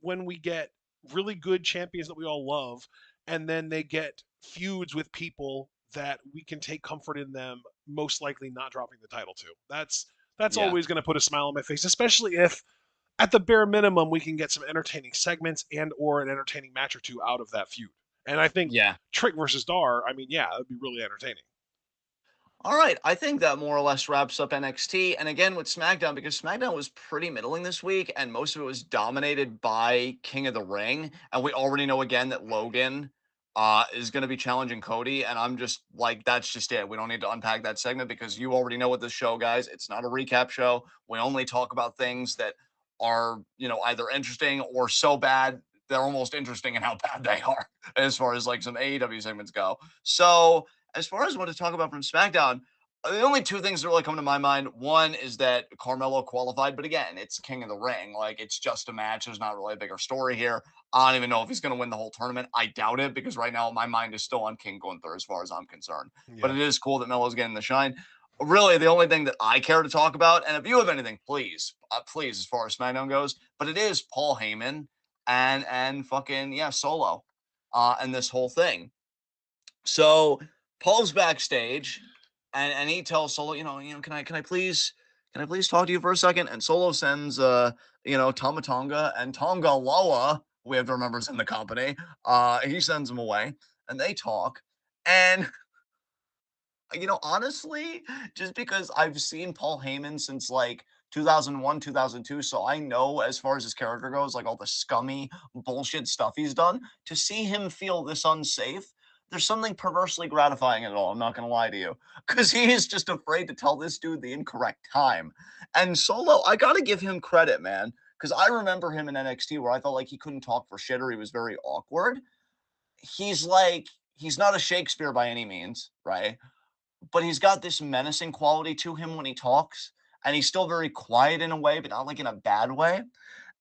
when we get really good champions that we all love, and then they get feuds with people that we can take comfort in them most likely not dropping the title to. That's yeah, always going to put a smile on my face, especially if at the bare minimum we can get some entertaining segments and or an entertaining match or two out of that feud. And I think yeah. Trick versus Dar, I mean, yeah, it would be really entertaining. All right, I think that more or less wraps up NXT. And again, with SmackDown, because SmackDown was pretty middling this week, and most of it was dominated by King of the Ring, and we already know again that Logan is going to be challenging Cody, and I'm just like, that's just it. We don't need to unpack that segment because you already know what this show, guys. It's not a recap show. We only talk about things that are, either interesting or so bad they're almost interesting in how bad they are, as far as like some AEW segments go. So as far as what to talk about from SmackDown, the only two things that really come to my mind. One is that Carmelo qualified, but again, it's King of the Ring. Like, it's just a match. There's not really a bigger story here. I don't even know if he's going to win the whole tournament. I doubt it because right now my mind is still on King Gunther as far as I'm concerned. But Yeah. it is cool that Melo's getting the shine. Really, the only thing that I care to talk about, and if you have anything, please, as far as SmackDown goes, but it is Paul Heyman and fucking yeah, Solo, and this whole thing. So Paul's backstage, and he tells Solo, can I please can I please talk to you for a second? And Solo sends, Tama Tonga and Tonga Loa, we have to remember is in the company. He sends them away and they talk. And honestly, just because I've seen Paul Heyman since like 2001, 2002, so I know as far as his character goes, like all the scummy bullshit stuff he's done, to see him feel this unsafe, there's something perversely gratifying in it all. I'm not going to lie to you. Because he is just afraid to tell this dude the incorrect time. And Solo, I got to give him credit, man. Because I remember him in NXT where I felt like he couldn't talk for shit or he was very awkward. He's not a Shakespeare by any means, right? But he's got this menacing quality to him when he talks, and he's still very quiet in a way, but not like in a bad way.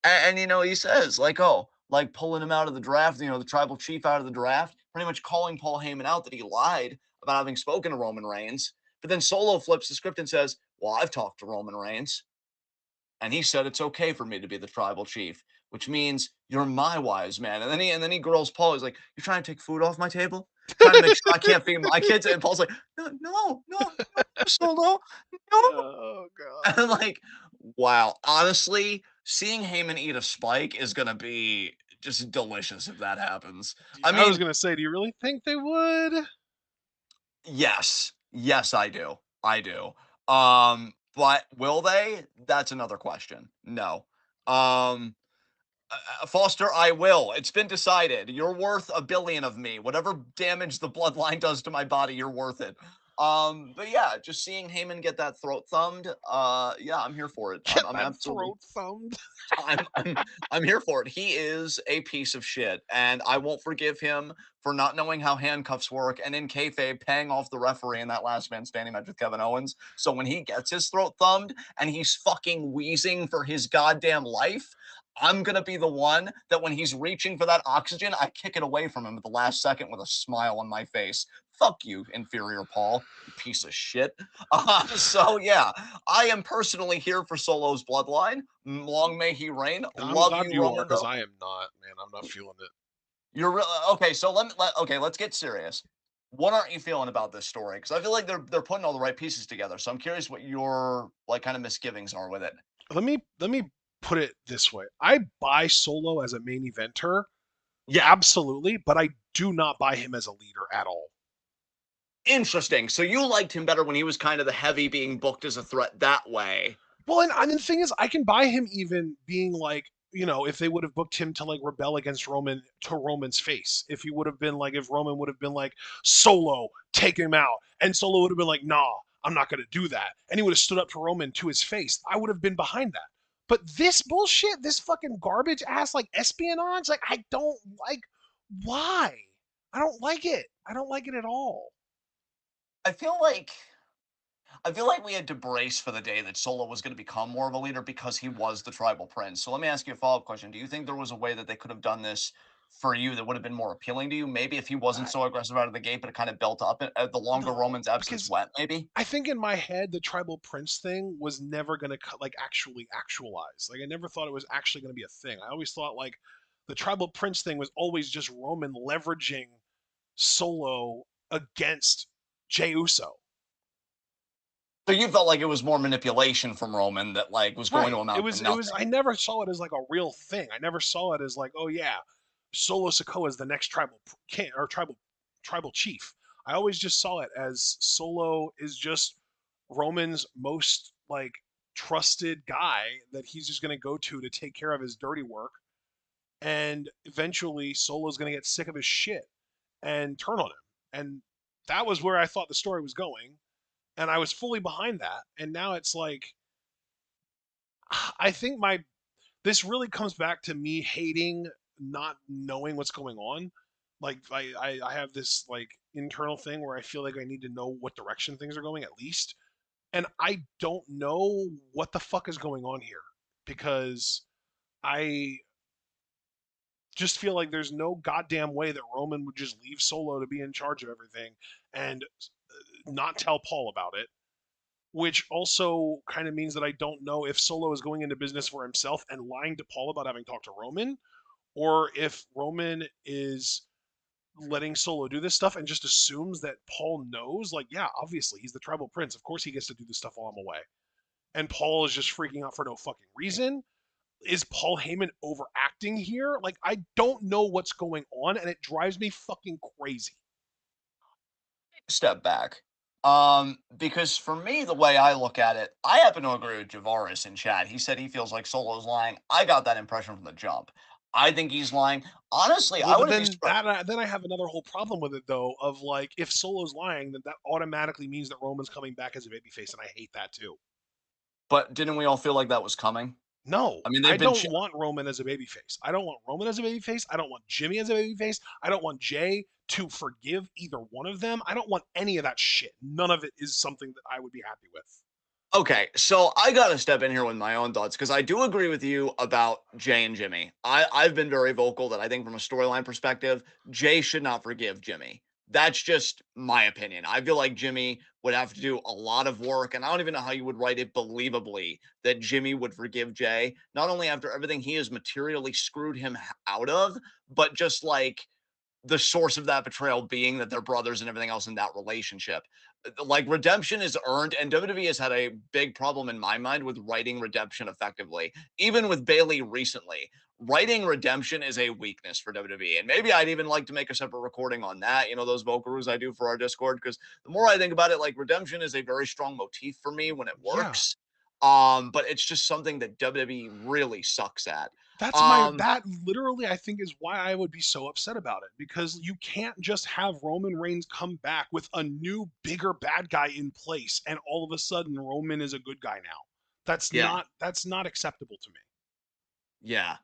And he says like, oh, like pulling him out of the draft, the tribal chief out of the draft, pretty much calling Paul Heyman out that he lied about having spoken to Roman Reigns. But then Solo flips the script and says, well, I've talked to Roman Reigns. And he said it's okay for me to be the tribal chief, which means you're my wise man. And then he grills Paul. He's like, "You're trying to take food off my table? Trying to make sure I can't feed my kids?" And Paul's like, "No, no, no, no, Solo, no." Oh god. And like, wow, honestly, seeing Heyman eat a spike is gonna be just delicious if that happens. I I was mean, gonna say, do you really think they would? yes, yes, I do, I do. But will they? That's another question. No. Um, Foster, I will. It's been decided. You're worth a billion of me. Whatever damage the bloodline does to my body, you're worth it. But yeah, just seeing Heyman get that throat thumbed, yeah, I'm here for it. I'm, Get I'm that absolutely, throat thumbed. I'm, I'm, I'm here for it. He is a piece of shit, and I won't forgive him for not knowing how handcuffs work, and in kayfabe paying off the referee in that last man standing match with Kevin Owens. So when he gets his throat thumbed and he's fucking wheezing for his goddamn life, I'm gonna be the one that when he's reaching for that oxygen, I kick it away from him at the last second with a smile on my face. Fuck you, inferior Paul, you piece of shit. So yeah, I am personally here for Solo's bloodline. Long may he reign. I'm Love glad you, you are, Roman, because though. I am not, man. I'm not feeling it. You're okay. So okay. Let's get serious. What aren't you feeling about this story? Because I feel like they're putting all the right pieces together. So I'm curious what your like kind of misgivings are with it. Let me put it this way. I buy Solo as a main eventer, Yeah, absolutely, but I do not buy him as a leader at all. interesting. So you liked him better when he was kind of the heavy, being booked as a threat that way. Well, and the thing is, I can buy him even being like, if they would have booked him to like rebel against Roman to Roman's face, if he would have been like, if Roman would have been like, Solo, take him out, and Solo would have been like, nah, I'm not gonna do that, and he would have stood up to Roman to his face, I would have been behind that. But this bullshit, this fucking garbage ass like espionage, like I don't like. Why? I don't like it. I don't like it at all. I feel like I feel like we had to brace for the day that Solo was going to become more of a leader because he was the tribal prince. So let me ask you a follow up question. Do you think there was a way that they could have done this for you that would have been more appealing to you? Maybe if he wasn't I, so aggressive out of the gate, but it kind of built up the longer no, Roman's absence because went, maybe? I think in my head the tribal prince thing was never gonna like actually actualize. Like I never thought it was actually gonna be a thing. I always thought like the tribal prince thing was always just Roman leveraging Solo against Jey Uso. So you felt like it was more manipulation from Roman that like was going Right. to It amount to was it was nothing. I never saw it as like a real thing. I never saw it as like, oh yeah, Solo Sokoa is the next tribal king or tribal chief. I always just saw it as Solo is just Roman's most like trusted guy that he's just going to go to take care of his dirty work, and eventually Solo's going to get sick of his shit and turn on him. And that was where I thought the story was going, and I was fully behind that. And now it's like I think my this really comes back to me hating not knowing what's going on. Like I have this like internal thing where I feel like I need to know what direction things are going at least. And I don't know what the fuck is going on here because I just feel like there's no goddamn way that Roman would just leave Solo to be in charge of everything and not tell Paul about it. Which also kind of means that I don't know if Solo is going into business for himself and lying to Paul about having talked to Roman, or if Roman is letting Solo do this stuff and just assumes that Paul knows, like, yeah, obviously he's the tribal prince. Of course he gets to do this stuff while I'm away. and Paul is just freaking out for no fucking reason. Is Paul Heyman overacting here? Like, I don't know what's going on, and it drives me fucking crazy. Step back. Because for me, the way I look at it, I happen to agree with Javaris in chat. He said he feels like Solo's lying. I got that impression from the jump. I think he's lying. Honestly, Well, I but wouldn't be then surprised. then I have another whole problem with it though. Of like, if Solo's lying, then that automatically means that Roman's coming back as a babyface, and I hate that too. But didn't we all feel like that was coming? No, I mean, I they've been. don't want Roman as a babyface. I don't want Roman as a babyface. I don't want Jimmy as a babyface. I don't want Jay to forgive either one of them. I don't want any of that shit. None of it is something that I would be happy with. Okay, so I gotta step in here with my own thoughts because I do agree with you about Jay and Jimmy. I've been very vocal that I think from a storyline perspective, Jay should not forgive Jimmy. That's just my opinion. I feel like Jimmy would have to do a lot of work, and I don't even know how you would write it believably that Jimmy would forgive Jay, not only after everything he has materially screwed him out of, but just like the source of that betrayal being that they're brothers and everything else in that relationship. Like redemption is earned, and WWE has had a big problem in my mind with writing redemption effectively. Even with Bailey recently, writing redemption is a weakness for WWE. And maybe I'd even like to make a separate recording on that. You know, those vocal I do for our Discord, because the more I think about it, like redemption is a very strong motif for me when it Yeah, works. But it's just something that WWE really sucks at. Um, that literally I think is why I would be so upset about it, because you can't just have Roman Reigns come back with a new bigger bad guy in place and all of a sudden Roman is a good guy now. yeah. That's not acceptable to me. Yeah.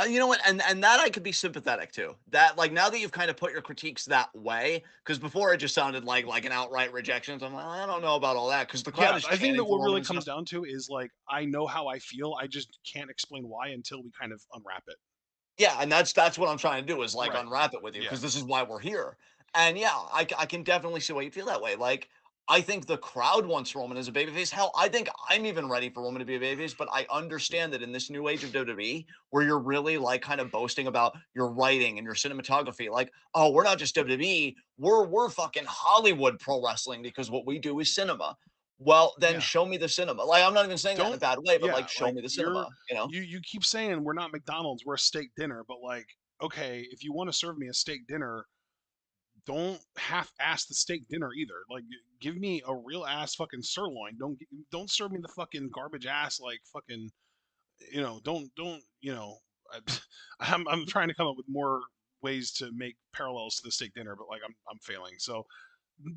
You know what? And that I could be sympathetic to. That like now that you've kind of put your critiques that way, because before it just sounded like an outright rejection. So I'm like, I don't know about all that because the crowd Yeah, is I think that chanting for what Roman really and comes stuff. down to is like I know how I feel. I just can't explain why until we kind of unwrap it. Yeah, and that's what I'm trying to do is like Right. unwrap it with you Yeah. because this is why we're here. And yeah, I can definitely see why you feel that way. Like I think the crowd wants Roman as a babyface. Hell, I think I'm even ready for Roman to be a babyface. But I understand that in this new age of WWE, where you're really like kind of boasting about your writing and your cinematography, like oh, we're not just WWE, we're fucking Hollywood pro wrestling because what we do is cinema. Well, then Yeah. show me the cinema. Like I'm not even saying that in a Don't bad way, but yeah, like show like me the cinema. You know? you keep saying we're not McDonald's, we're a steak dinner, but like okay, if you want to serve me a steak dinner, don't half-ass the steak dinner either. Like, give me a real ass fucking sirloin. Don't serve me the fucking garbage ass like fucking. Don't I, I'm trying to come up with more ways to make parallels to the steak dinner, but like I'm failing. So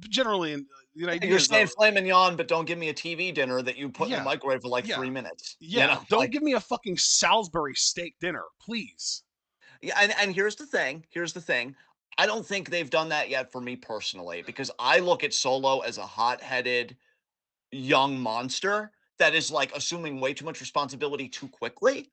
generally, the idea You're is saying though, filet mignon, but don't give me a TV dinner that you put in the yeah, microwave for like yeah, 3 minutes, you yeah. know? Don't Like give me a fucking Salisbury steak dinner, please. yeah, and here's the thing, I don't think they've done that yet for me personally, because I look at Solo as a hot-headed young monster that is, like, assuming way too much responsibility too quickly,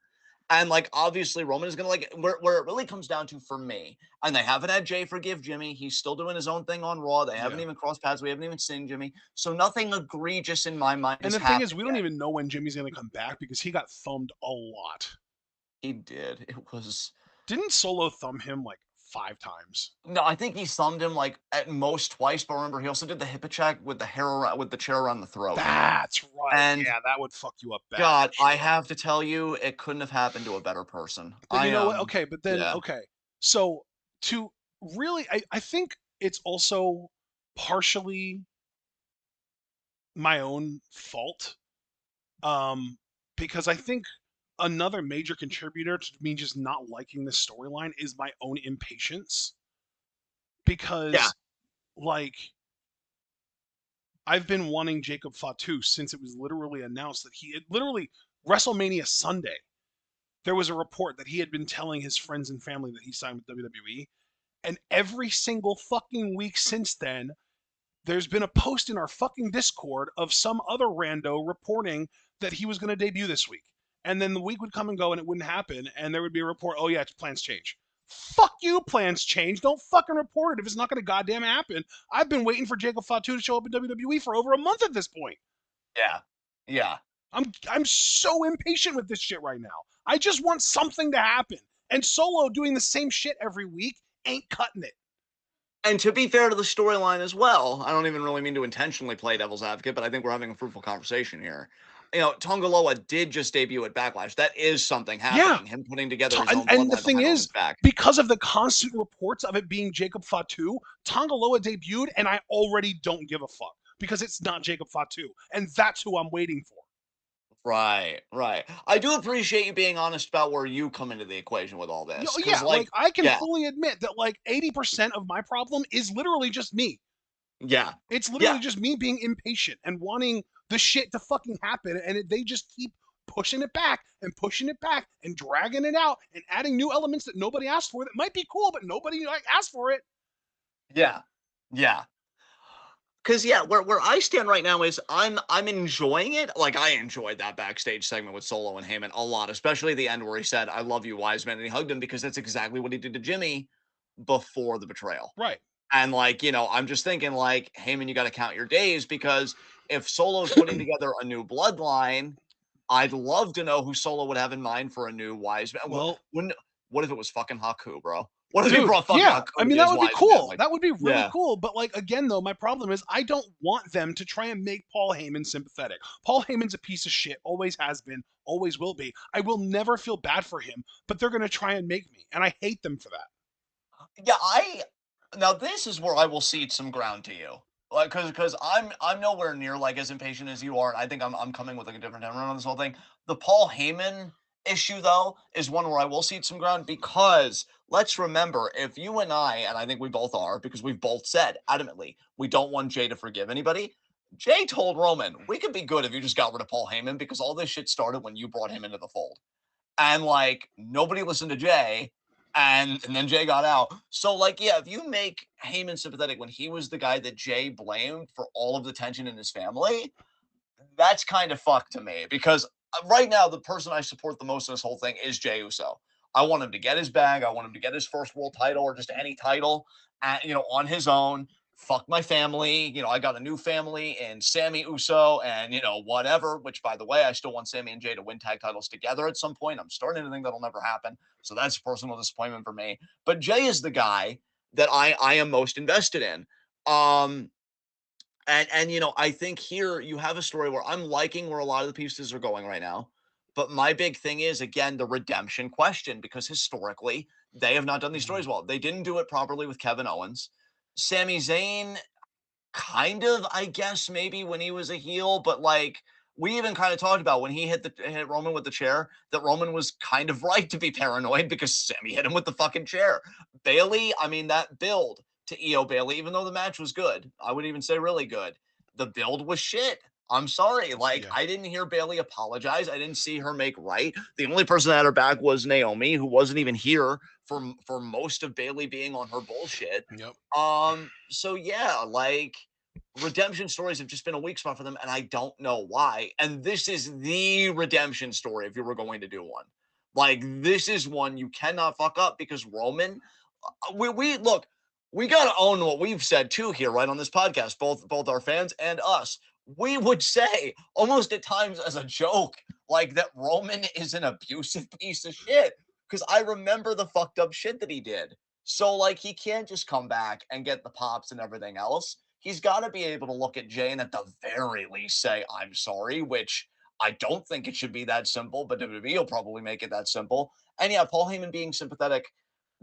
and, like, obviously, Roman is gonna, like where it really comes down to for me, and they haven't had Jay forgive Jimmy, he's still doing his own thing on Raw, they haven't Yeah. even crossed paths, we haven't even seen Jimmy, so nothing egregious in my mind And has the thing is, happened we don't yet. even know when Jimmy's gonna come back because he got thumbed a lot. He did. It was Didn't Solo thumb him like 5 times? no, I think he thumbed him like at most twice, but remember he also did the hip check with the hair around, with the chair around the throat. That's right. And Yeah, that would fuck you up bad for God, I sure. have to tell you, it couldn't have happened to a better person. But I you know what? am, Okay, but then yeah, okay. So to really I think it's also partially my own fault. Um because I think another major contributor to me just not liking this storyline is my own impatience. yeah, Because like I've been wanting Jacob Fatu since it was literally announced that he had literally WrestleMania Sunday. There was a report that he had been telling his friends and family that he signed with WWE. And every single fucking week since then, there's been a post in our fucking Discord of some other rando reporting that he was going to debut this week. And then the week would come and go and it wouldn't happen. And there would be a report, oh, yeah, plans change. Fuck you, plans change. Don't fucking report it if it's not going to goddamn happen. I've been waiting for Jacob Fatu to show up in WWE for over a month at this point. yeah, yeah. I'm so impatient with this shit right now. I just want something to happen. And Solo doing the same shit every week ain't cutting it. And to be fair to the storyline as well, I don't even really mean to intentionally play devil's advocate, but I think we're having a fruitful conversation here. Tonga Loa did just debut at Backlash. That is something Yeah. happening. Him putting together his And, own and the bloodline thing behind is, Roman's back. because of the constant reports of it being Jacob Fatu, Tongaloa debuted, and I already don't give a fuck because it's not Jacob Fatu, and that's who I'm waiting for. Right, right. I do appreciate you being honest about where you come into the equation with all this, because Yeah, like I can yeah, fully admit that like 80% of my problem is literally just me. yeah, It's yeah, literally just me being impatient and wanting the shit to fucking happen, and they just keep pushing it back and dragging it out and adding new elements that nobody asked for that might be cool, but nobody like asked for it. yeah, yeah. Because yeah, where I stand right now is I'm enjoying it. Like I enjoyed that backstage segment with Solo and Heyman a lot, especially the end where he said, "I love you, wise man," and he hugged him because that's exactly what he did to Jimmy before the betrayal. Right. And I'm just thinking like, Heyman, you got to count your days because if Solo's putting together a new bloodline, I'd love to know who Solo would have in mind for a new wise man. Well, When what if it was fucking Haku, bro? What if he dude, brought fucking yeah. Haku I to mean, be that his would be wise man? cool. Like, That would be really yeah. cool. But like again, though, my problem is I don't want them to try and make Paul Heyman sympathetic. Paul Heyman's a piece of shit. Always has been. Always will be. I will never feel bad for him. But they're gonna try and make me, and I hate them for that. Yeah, I now this is where I will cede some ground to you. Like, because I'm nowhere near like as impatient as you are, and I think I'm coming with like a different temperament on this whole thing. The Paul Heyman issue though is one where I will cede some ground because let's remember if you and I think we both are because we've both said adamantly we don't want Jay to forgive anybody. Jay told Roman, we could be good if you just got rid of Paul Heyman because all this shit started when you brought him into the fold and like nobody listened to Jay, and then Jay got out. So like, yeah, if you make Heyman sympathetic when he was the guy that Jay blamed for all of the tension in his family, that's kind of fucked to me because right now the person I support the most in this whole thing is Jey Uso. I want him to get his bag. I want him to get his first world title or just any title, on his own. Fuck my family. I got a new family in Sammy Uso and whatever. Which, by the way, I still want Sammy and Jay to win tag titles together at some point. I'm starting to think that'll never happen. So that's a personal disappointment for me. But Jay is the guy that I am most invested in. Um, and I think here you have a story where I'm liking where a lot of the pieces are going right now. But my big thing is again the redemption question because historically they have not done these Mhm. stories well. They didn't do it properly with Kevin Owens. Sami Zayn kind of, I guess, maybe when he was a heel, but like we even kind of talked about when he hit Roman with the chair, that Roman was kind of right to be paranoid because Sammy hit him with the fucking chair. Bailey, I mean, that build to EO Bailey, even though the match was good, I would even say really good. The build was shit. I'm sorry. Like, Yeah. I didn't hear Bailey apologize. I didn't see her make right. The only person that had her back was Naomi, who wasn't even here for most of Bailey being on her bullshit. Yep. So yeah, like redemption stories have just been a weak spot for them, and I don't know why. And this is the redemption story if you were going to do one. Like this is one you cannot fuck up because Roman. We look. We gotta own what we've said too here, right on this podcast. Both our fans and us. We would say almost at times as a joke, like that Roman is an abusive piece of shit. Because I remember the fucked up shit that he did. So like he can't just come back and get the pops and everything else. He's got to be able to look at Jay and at the very least say I'm sorry, which I don't think it should be that simple, but WWE will probably make it that simple. And yeah, Paul Heyman being sympathetic,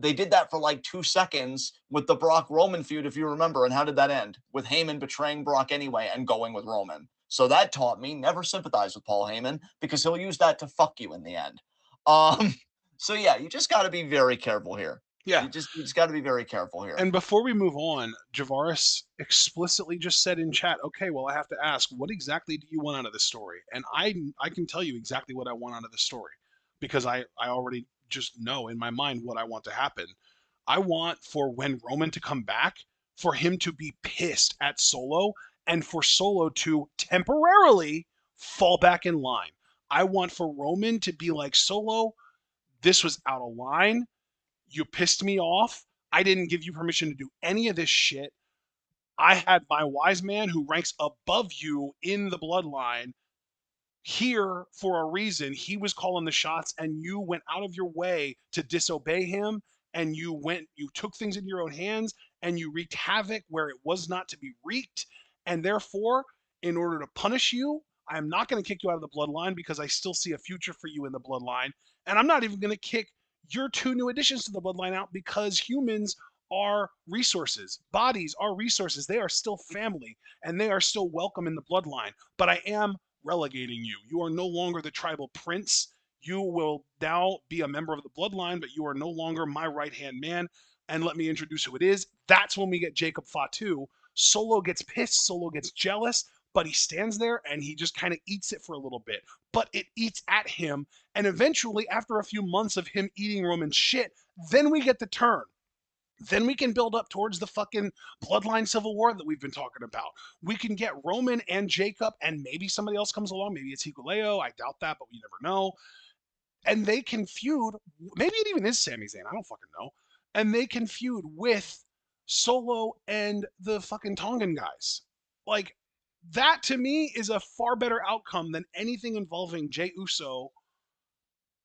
they did that for like 2 seconds with the Brock Roman feud, if you remember. And how did that end? With Heyman betraying Brock anyway and going with Roman. So that taught me never sympathize with Paul Heyman because he'll use that to fuck you in the end. Um, so yeah, you just got to be very careful here. Yeah. You just got to be very careful here. And before we move on, Javaris explicitly just said in chat, "Okay, well, I have to ask, what exactly do you want out of this story?" And I can tell you exactly what I want out of the story because I already just know in my mind what I want to happen. I want for when Roman to come back, for him to be pissed at Solo and for Solo to temporarily fall back in line. I want for Roman to be like, "Solo, this was out of line. You pissed me off. I didn't give you permission to do any of this shit. I had my wise man who ranks above you in the bloodline here for a reason. He was calling the shots, and you went out of your way to disobey him. And you took things into your own hands, and you wreaked havoc where it was not to be wreaked. And therefore, in order to punish you, I am not going to kick you out of the bloodline because I still see a future for you in the bloodline. And I'm not even going to kick your two new additions to the bloodline out because humans are resources. Bodies are resources. They are still family and they are still welcome in the bloodline. But I am relegating you. You are no longer the tribal prince. You will now be a member of the bloodline, but you are no longer my right hand man. And let me introduce who it is. That's when we get Jacob Fatu. Solo gets pissed, Solo gets jealous, but he stands there and he just kind of eats it for a little bit. But it eats at him. And eventually, after a few months of him eating Roman shit, then we get the turn. Then we can build up towards the fucking bloodline civil war that we've been talking about. We can get Roman and Jacob, and maybe somebody else comes along. Maybe it's Hikuleo. I doubt that, but we never know. And they can feud. Maybe it even is Sami Zayn. I don't fucking know. And they can feud with Solo and the fucking Tongan guys. Like, that to me is a far better outcome than anything involving Jey Uso.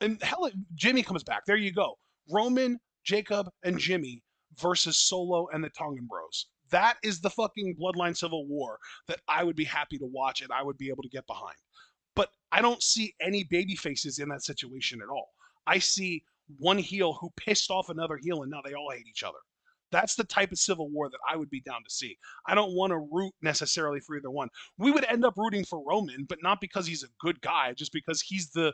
And hell, Jimmy comes back. There you go. Roman, Jacob, and Jimmy versus Solo and the Tongan Bros. That is the fucking bloodline civil war that I would be happy to watch and I would be able to get behind. But I don't see any baby faces in that situation at all. I see one heel who pissed off another heel and now they all hate each other. That's the type of civil war that I would be down to see. I don't want to root necessarily for either one. We would end up rooting for Roman, but not because he's a good guy, just because he's the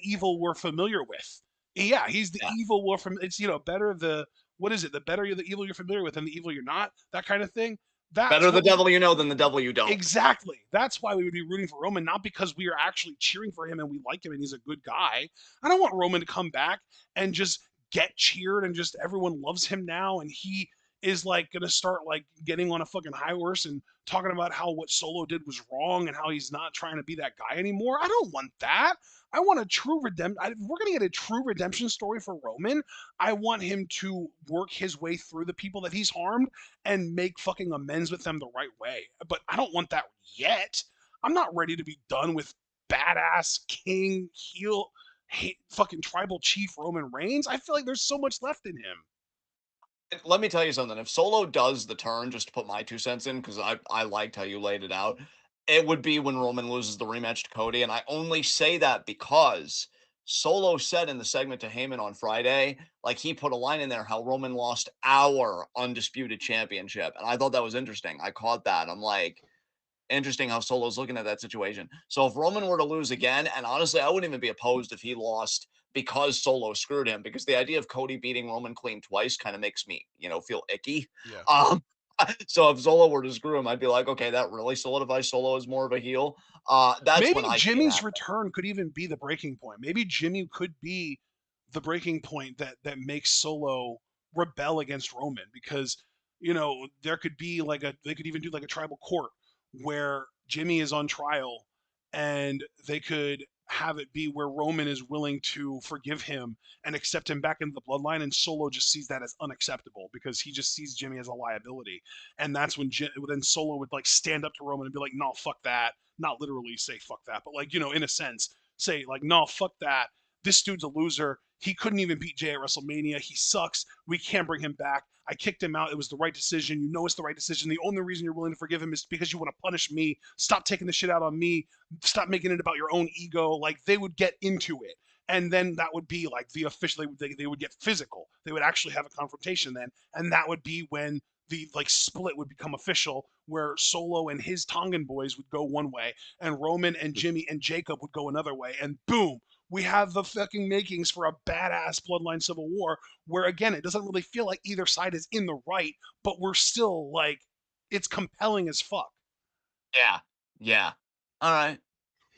evil we're familiar with. Yeah, he's the Yeah. evil we're from. It's better the what is it? The better you're the evil you're familiar with, and the evil you're not. That kind of thing. That's Better the what we devil you know than the devil you don't. exactly. That's why we would be rooting for Roman, not because we are actually cheering for him and we like him and he's a good guy. I don't want Roman to come back and just get cheered and just everyone loves him now and he is like gonna start like getting on a fucking high horse and talking about how what Solo did was wrong and how he's not trying to be that guy anymore. I don't want that. I want a true redemption. We're gonna get a true redemption story for Roman. I want him to work his way through the people that he's harmed and make fucking amends with them the right way. But I don't want that yet. I'm not ready to be done with badass king heel fucking tribal chief Roman Reigns. I feel like there's so much left in him. Let me tell you something. If Solo does the turn, just to put my 2 cents in, because I liked how you laid it out, it would be when Roman loses the rematch to Cody. And I only say that because Solo said in the segment to Heyman on Friday, like he put a line in there how Roman lost our undisputed championship. And I thought that was interesting. I caught that. I'm like, interesting how Solo's looking at that situation. So if Roman were to lose again, and honestly, I wouldn't even be opposed if he lost because Solo screwed him, because the idea of Cody beating Roman clean twice kind of makes me, feel icky. Yeah. Um, so if Solo were to screw him, I'd be like, okay, that really solidifies Solo as more of a heel. That's Maybe when I see it Jimmy's happen. return could even be the breaking point. Maybe Jimmy could be the breaking point that makes Solo rebel against Roman because there could be like they could even do like a tribal court where Jimmy is on trial and they could have it be where Roman is willing to forgive him and accept him back into the bloodline and Solo just sees that as unacceptable because he just sees Jimmy as a liability and that's when then Solo would like stand up to Roman and be like no fuck that, not literally say fuck that, but like in a sense say like no fuck that, this dude's a loser, he couldn't even beat Jay at WrestleMania, he sucks, we can't bring him back, I kicked him out, it was the right decision, it's the right decision, the only reason you're willing to forgive him is because you want to punish me, stop taking the shit out on me, stop making it about your own ego. Like they would get into it and then that would be like the official they would get physical, they would actually have a confrontation then, and that would be when the like split would become official where Solo and his Tongan boys would go one way and Roman and Jimmy and Jacob would go another way, and boom, we have the fucking makings for a badass bloodline civil war where again it doesn't really feel like either side is in the right, but we're still like it's compelling as fuck. Yeah. Yeah. All right.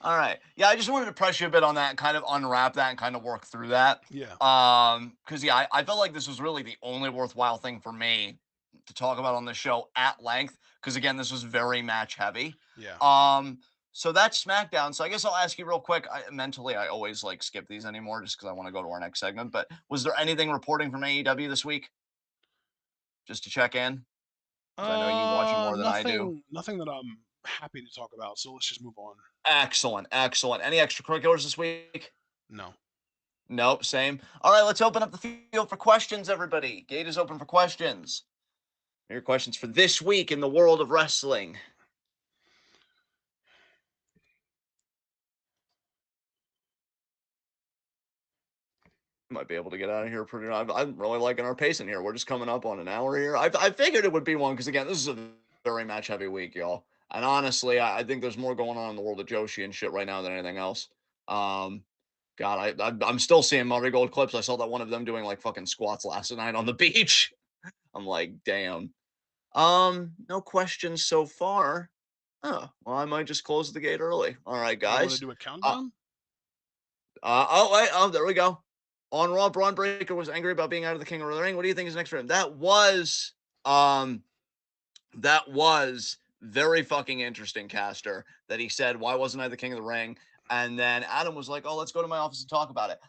All right. Yeah, I just wanted to press you a bit on that, kind of unwrap that and kind of work through that. Yeah. Because yeah, I felt like this was really the only worthwhile thing for me to talk about on the show at length. Because again, this was very match heavy. Yeah. Um, so that's SmackDown. So I guess I'll ask you real quick. Mentally, I always like skip these anymore just because I want to go to our next segment. But was there anything reporting from AEW this week? Just to check in, because I know you watch it more than I do. Nothing that I'm happy to talk about. So let's just move on. Excellent, excellent. Any extracurriculars this week? No. Nope, same. All right, let's open up the field for questions, everybody. Gate is open for questions. Here are your questions for this week in the world of wrestling. might be able to get out of here pretty. I'm really liking our pacing here. We're just coming up on an hour here. I figured it would be one because again, this is a very match heavy week, y'all. And honestly, I think there's more going on in the world of Joshi and shit right now than anything else. Um, God, I'm still seeing Marigold clips. I saw that one of them doing like fucking squats last night on the beach. I'm like, damn. No questions so far. Oh, well, I might just close the gate early. All right, You want to guys. do a Uh, countdown? wait, there we go. On Raw, Braun Breaker was angry about being out of the King of the Ring. What do you think is next for him? Um, that was very fucking interesting, Caster. That he said, "Why wasn't I the King of the Ring?" And then Adam was like, "Oh, let's go to my office and talk about it."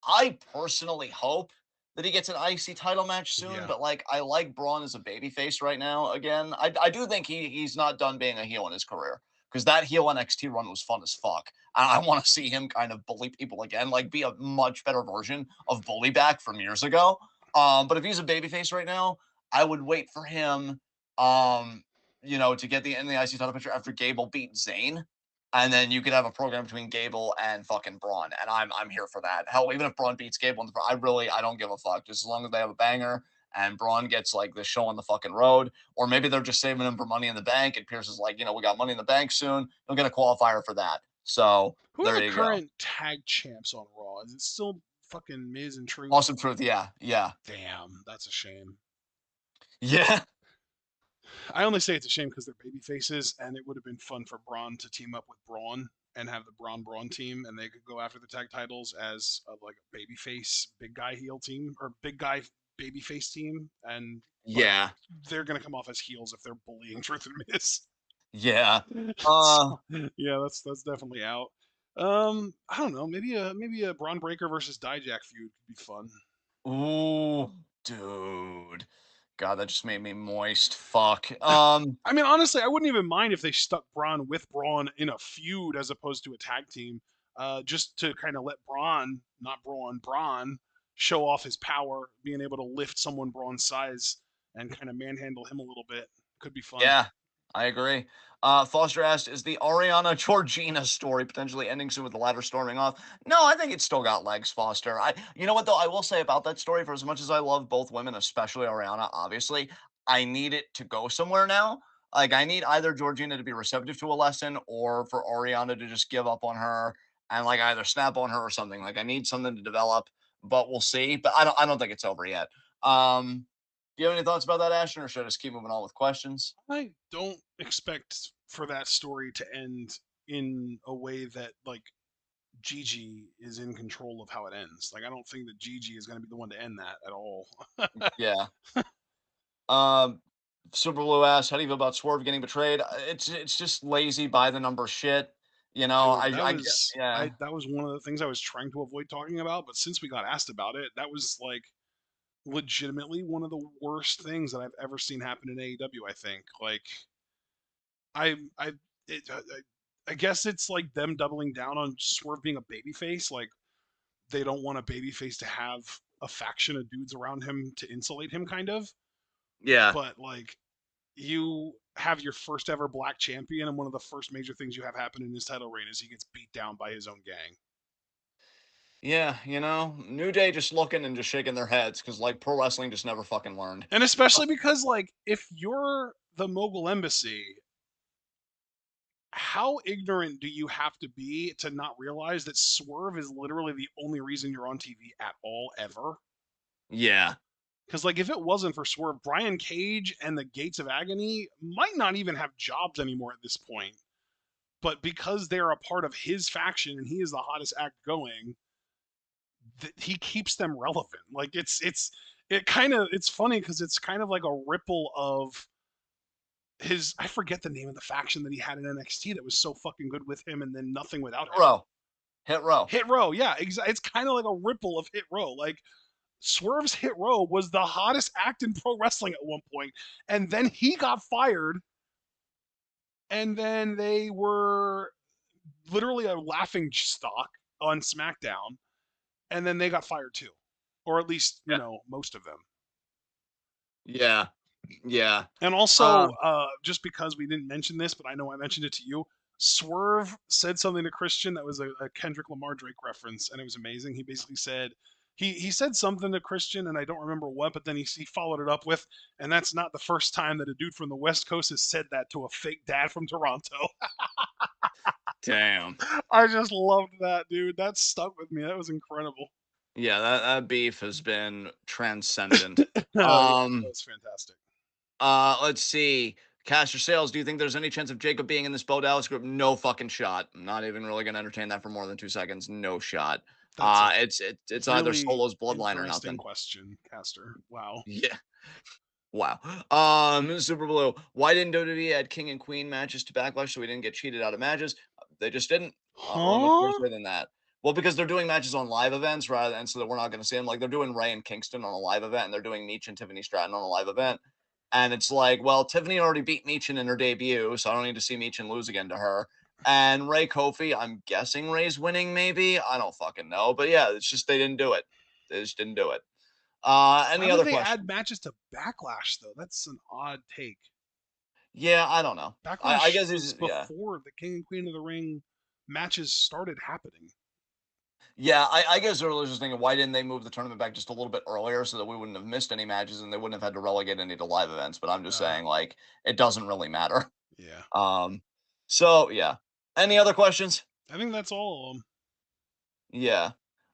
I personally hope that he gets an IC title match soon, Yeah. but like, I like Braun as a babyface right now. Again, I do think he's not done being a heel in his career because that heel NXT run was fun as fuck. I want to see him kind of bully people again, like be a much better version of Bully back from years ago. But if he's a babyface right now, I would wait for him, um, to get the in the IC title picture after Gable beat Zayn. And then you could have a program between Gable and fucking Braun, and I'm here for that. Hell, even if Braun beats Gable, I don't give a fuck. Just as long as they have a banger and Braun gets like the show on the fucking road, or maybe they're just saving him for Money in the Bank. And Pierce is like, we got Money in the Bank soon. He'll get a qualifier for that. So Who are there the you go. current tag champs on Raw? Is it still fucking Miz and Truth? Awesome truth. Yeah, yeah, Damn, that's a shame. yeah, I only say it's a shame because they're baby faces, and it would have been fun for Braun to team up with Braun and have the Braun team, and they could go after the tag titles as like a baby face, big guy heel team, or big guy baby face team. And but yeah, they're gonna come off as heels if they're bullying Truth and Miz. yeah. Uh, So, yeah, that's definitely out. I don't know. Maybe a Braun Breaker versus Dijak feud could be fun. ooh, dude. God, that just made me moist. Fuck. I mean, honestly, I wouldn't even mind if they stuck Braun with Braun in a feud as opposed to a tag team, just to kind of let Braun, not Braun, Braun, show off his power, being able to lift someone Braun's size and kind of manhandle him a little bit. Could be fun. Yeah, I agree. Foster asked, "Is the Ariana Georgina story potentially ending soon with the ladder storming off?" No, I think it's still got legs, Foster. You know what though? I will say about that story, for as much as I love both women, especially Ariana, obviously, I need it to go somewhere now. Like, I need either Georgina to be receptive to a lesson, or for Ariana to just give up on her and like either snap on her or something. Like, I need something to develop, but we'll see. But I don't think it's over yet. Do you have any thoughts about that, Ashton, or should I just keep moving on with questions? I don't expect for that story to end in a way that like Gigi is in control of how it ends. Like I don't think that Gigi is going to be the one to end that at all. Yeah. Um, Super Blue asks, "How do you feel about Swerve getting betrayed?" It's just lazy by the number shit. Dude, I get, yeah, that was one of the things I was trying to avoid talking about, but since we got asked about it, that was like legitimately one of the worst things that I've ever seen happen in AEW, I think. Like I it, I guess it's like them doubling down on Swerve being a babyface, like they don't want a babyface to have a faction of dudes around him to insulate him kind of, yeah, but like you have your first ever black champion, and one of the first major things you have happen in his title reign is he gets beat down by his own gang. yeah. New Day just looking and just shaking their heads because like pro wrestling just never fucking learned. And especially because, like, if you're the Mogul Embassy, how ignorant do you have to be to not realize that Swerve is literally the only reason you're on TV at all, ever? Yeah, Because, like, if it wasn't for Swerve, Brian Cage and the Gates of Agony might not even have jobs anymore at this point. But because they're a part of his faction and he is the hottest act going, he keeps them relevant. Like it's funny because it's kind of like a ripple of his. I forget the name of the faction that he had in NXT that was so fucking good with him, and then nothing without hit him. row, hit row. Hit Row, yeah, exactly. It's kind of like a ripple of Hit Row. Like Swerve's Hit Row was the hottest act in pro wrestling at one point, and then he got fired, and then they were literally a laughing stock on SmackDown, and then they got fired too, or at least Yeah, most of them. yeah, yeah. And also, Um, just because we didn't mention this, but I know I mentioned it to you, Swerve said something to Christian that was a Kendrick Lamar Drake reference, and it was amazing. He basically said he said something to Christian, and I don't remember what, but then he followed it up with, and that's not the first time that a dude from the West Coast has said that to a fake dad from Toronto. Damn. I just loved that, dude. That stuck with me. That was incredible. Yeah, that beef has been transcendent. Oh yeah, that Um, was fantastic. let's see. Caster Sales, do you think there's any chance of Jacob being in this Bo Dallas group? No fucking shot. I'm not even really gonna entertain that for more than 2 seconds. No shot. That's a It's either really Solo's bloodline or interesting nothing. question, Caster. Wow. Yeah. Wow. Super Blue. Why didn't WWE add King and Queen matches to Backlash so we didn't get cheated out of matches? They just didn't. What much more to Huh? say than that? Well, because they're doing matches on live events rather than so that we're not going to see them. Like they're doing Ray and Kingston on a live event, and they're doing Meech and Tiffany Stratton on a live event. And it's like, well, Tiffany already beat Meechin in her debut, so I don't need to see Meechin lose again to her. And Ray Kofi, I'm guessing Ray's winning, maybe. I don't fucking know, but yeah, it's just they didn't do it. They just didn't do it. Why Any would other they add questions? matches to Backlash though? That's an odd take. Yeah, I don't know. I Backlash guess was it's yeah. before the King and Queen of the Ring matches started happening. Yeah, I guess I was just thinking, why didn't they move the tournament back just a little bit earlier so that we wouldn't have missed any matches and they wouldn't have had to relegate any to live events? But I'm just Uh, saying, like, it doesn't really matter. yeah. Um, so yeah. Any other questions? I think that's all of them. Yeah.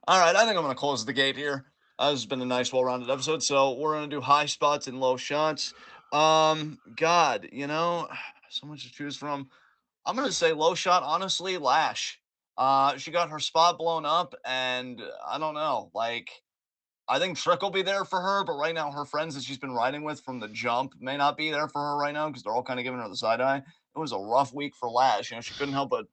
All right, I think I'm gonna close the gate here. This has been a nice, well-rounded episode. So we're gonna do high spots and low shots. God, so much to choose from. I'm gonna say low shot, honestly, Lash. She got her spot blown up, and I don't know, like I think Trick will be there for her, but right now her friends that she's been riding with from the jump may not be there for her right now because they're all kind of giving her the side eye. It was a rough week for Lash. She couldn't help but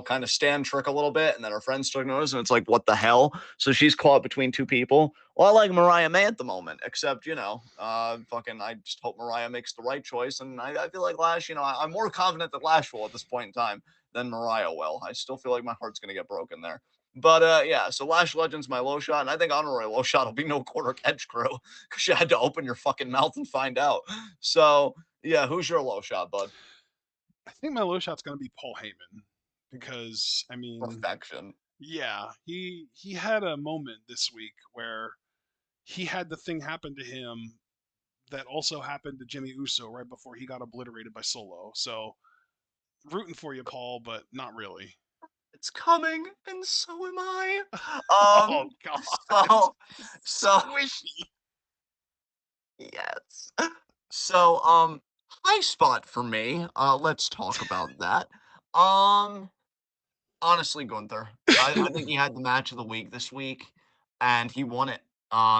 kind of stand Trick a little bit, and then her friends took notice, and it's like, what the hell? So she's caught between two people. Well, I like Mariah May at the moment, except fucking, I just hope Mariah makes the right choice, and I feel like Lash, I'm more confident that Lash will at this point in time than Mariah will. I still feel like my heart's gonna get broken there. But yeah, so Lash Legend's my low shot, and I think honorary low shot will be no quarter catch crew because you had to open your fucking mouth and find out. So yeah, who's your low shot, bud? I think my low shot's gonna be Paul Heyman because I mean, Perfection. yeah, he had a moment this week where he had the thing happen to him that also happened to Jimmy Uso right before he got obliterated by Solo. So rooting for you, Paul, but not really. It's coming, and so am I. Oh God, So, so squishy. yes. So, high spot for me. Let's talk about that. Um, Honestly, Gunther. I think he had the match of the week this week, and he won it.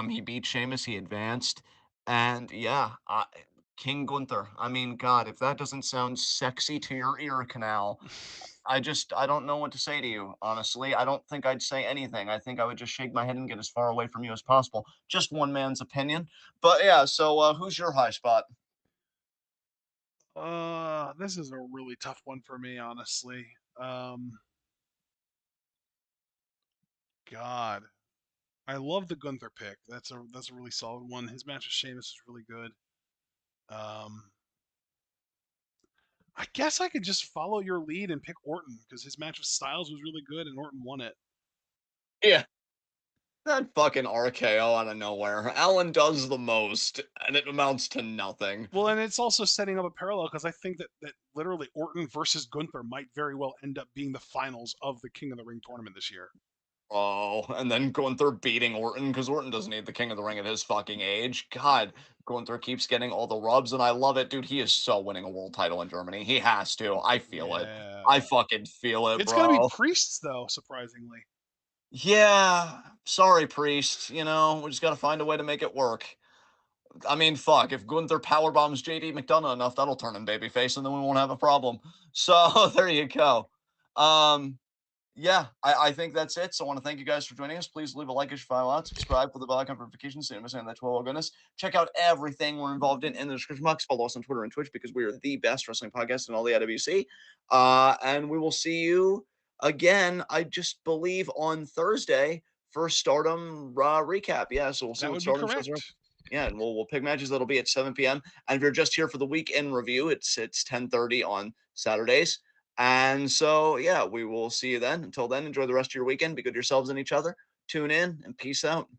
He beat Sheamus, he advanced, and yeah, King Gunther. I mean, God, if that doesn't sound sexy to your ear canal, I don't know what to say to you, honestly. I don't think I'd say anything. I think I would just shake my head and get as far away from you as possible. Just one man's opinion. But yeah, so who's your high spot? This is a really tough one for me, honestly. God, I love the Gunther pick. That's a really solid one. His match with Sheamus is really good. Um, I guess I could just follow your lead and pick Orton because his match with Styles was really good and Orton won it. Yeah, that fucking RKO out of nowhere. Allen does the most, and it amounts to nothing. Well, and it's also setting up a parallel because I think that literally Orton versus Gunther might very well end up being the finals of the King of the Ring tournament this year. Oh, and then Gunther beating Orton because Orton doesn't need the King of the Ring at his fucking age. God, Gunther keeps getting all the rubs, and I love it, dude. He is so winning a world title in Germany. He has to. I feel it. Yeah. I fucking feel it, It's gonna be bro. priests though, surprisingly. Yeah, sorry, priest. We just gotta find a way to make it work. I mean, fuck. If Gunther powerbombs JD McDonough enough, that'll turn him babyface, and then we won't have a problem. So there you go. Um, Yeah, I think that's it. So I want to thank you guys for joining us. Please leave a like if you find out, subscribe for the bell icon notifications so you don't miss any of that 12 goodness. Check out everything we're involved in the description box. Follow us on Twitter and Twitch because we are the best wrestling podcast in all the IWC. And we will see you again, I just believe, on Thursday for Stardom recap. Yeah, so we'll see That what would be Stardom shows are. correct. Yeah, and we'll pick matches that'll be at 7 p.m. And if you're just here for the weekend review, it's 10:30 on Saturdays. And so, yeah, we will see you then. Until then, enjoy the rest of your weekend. Be good to yourselves and each other. Tune in and peace out.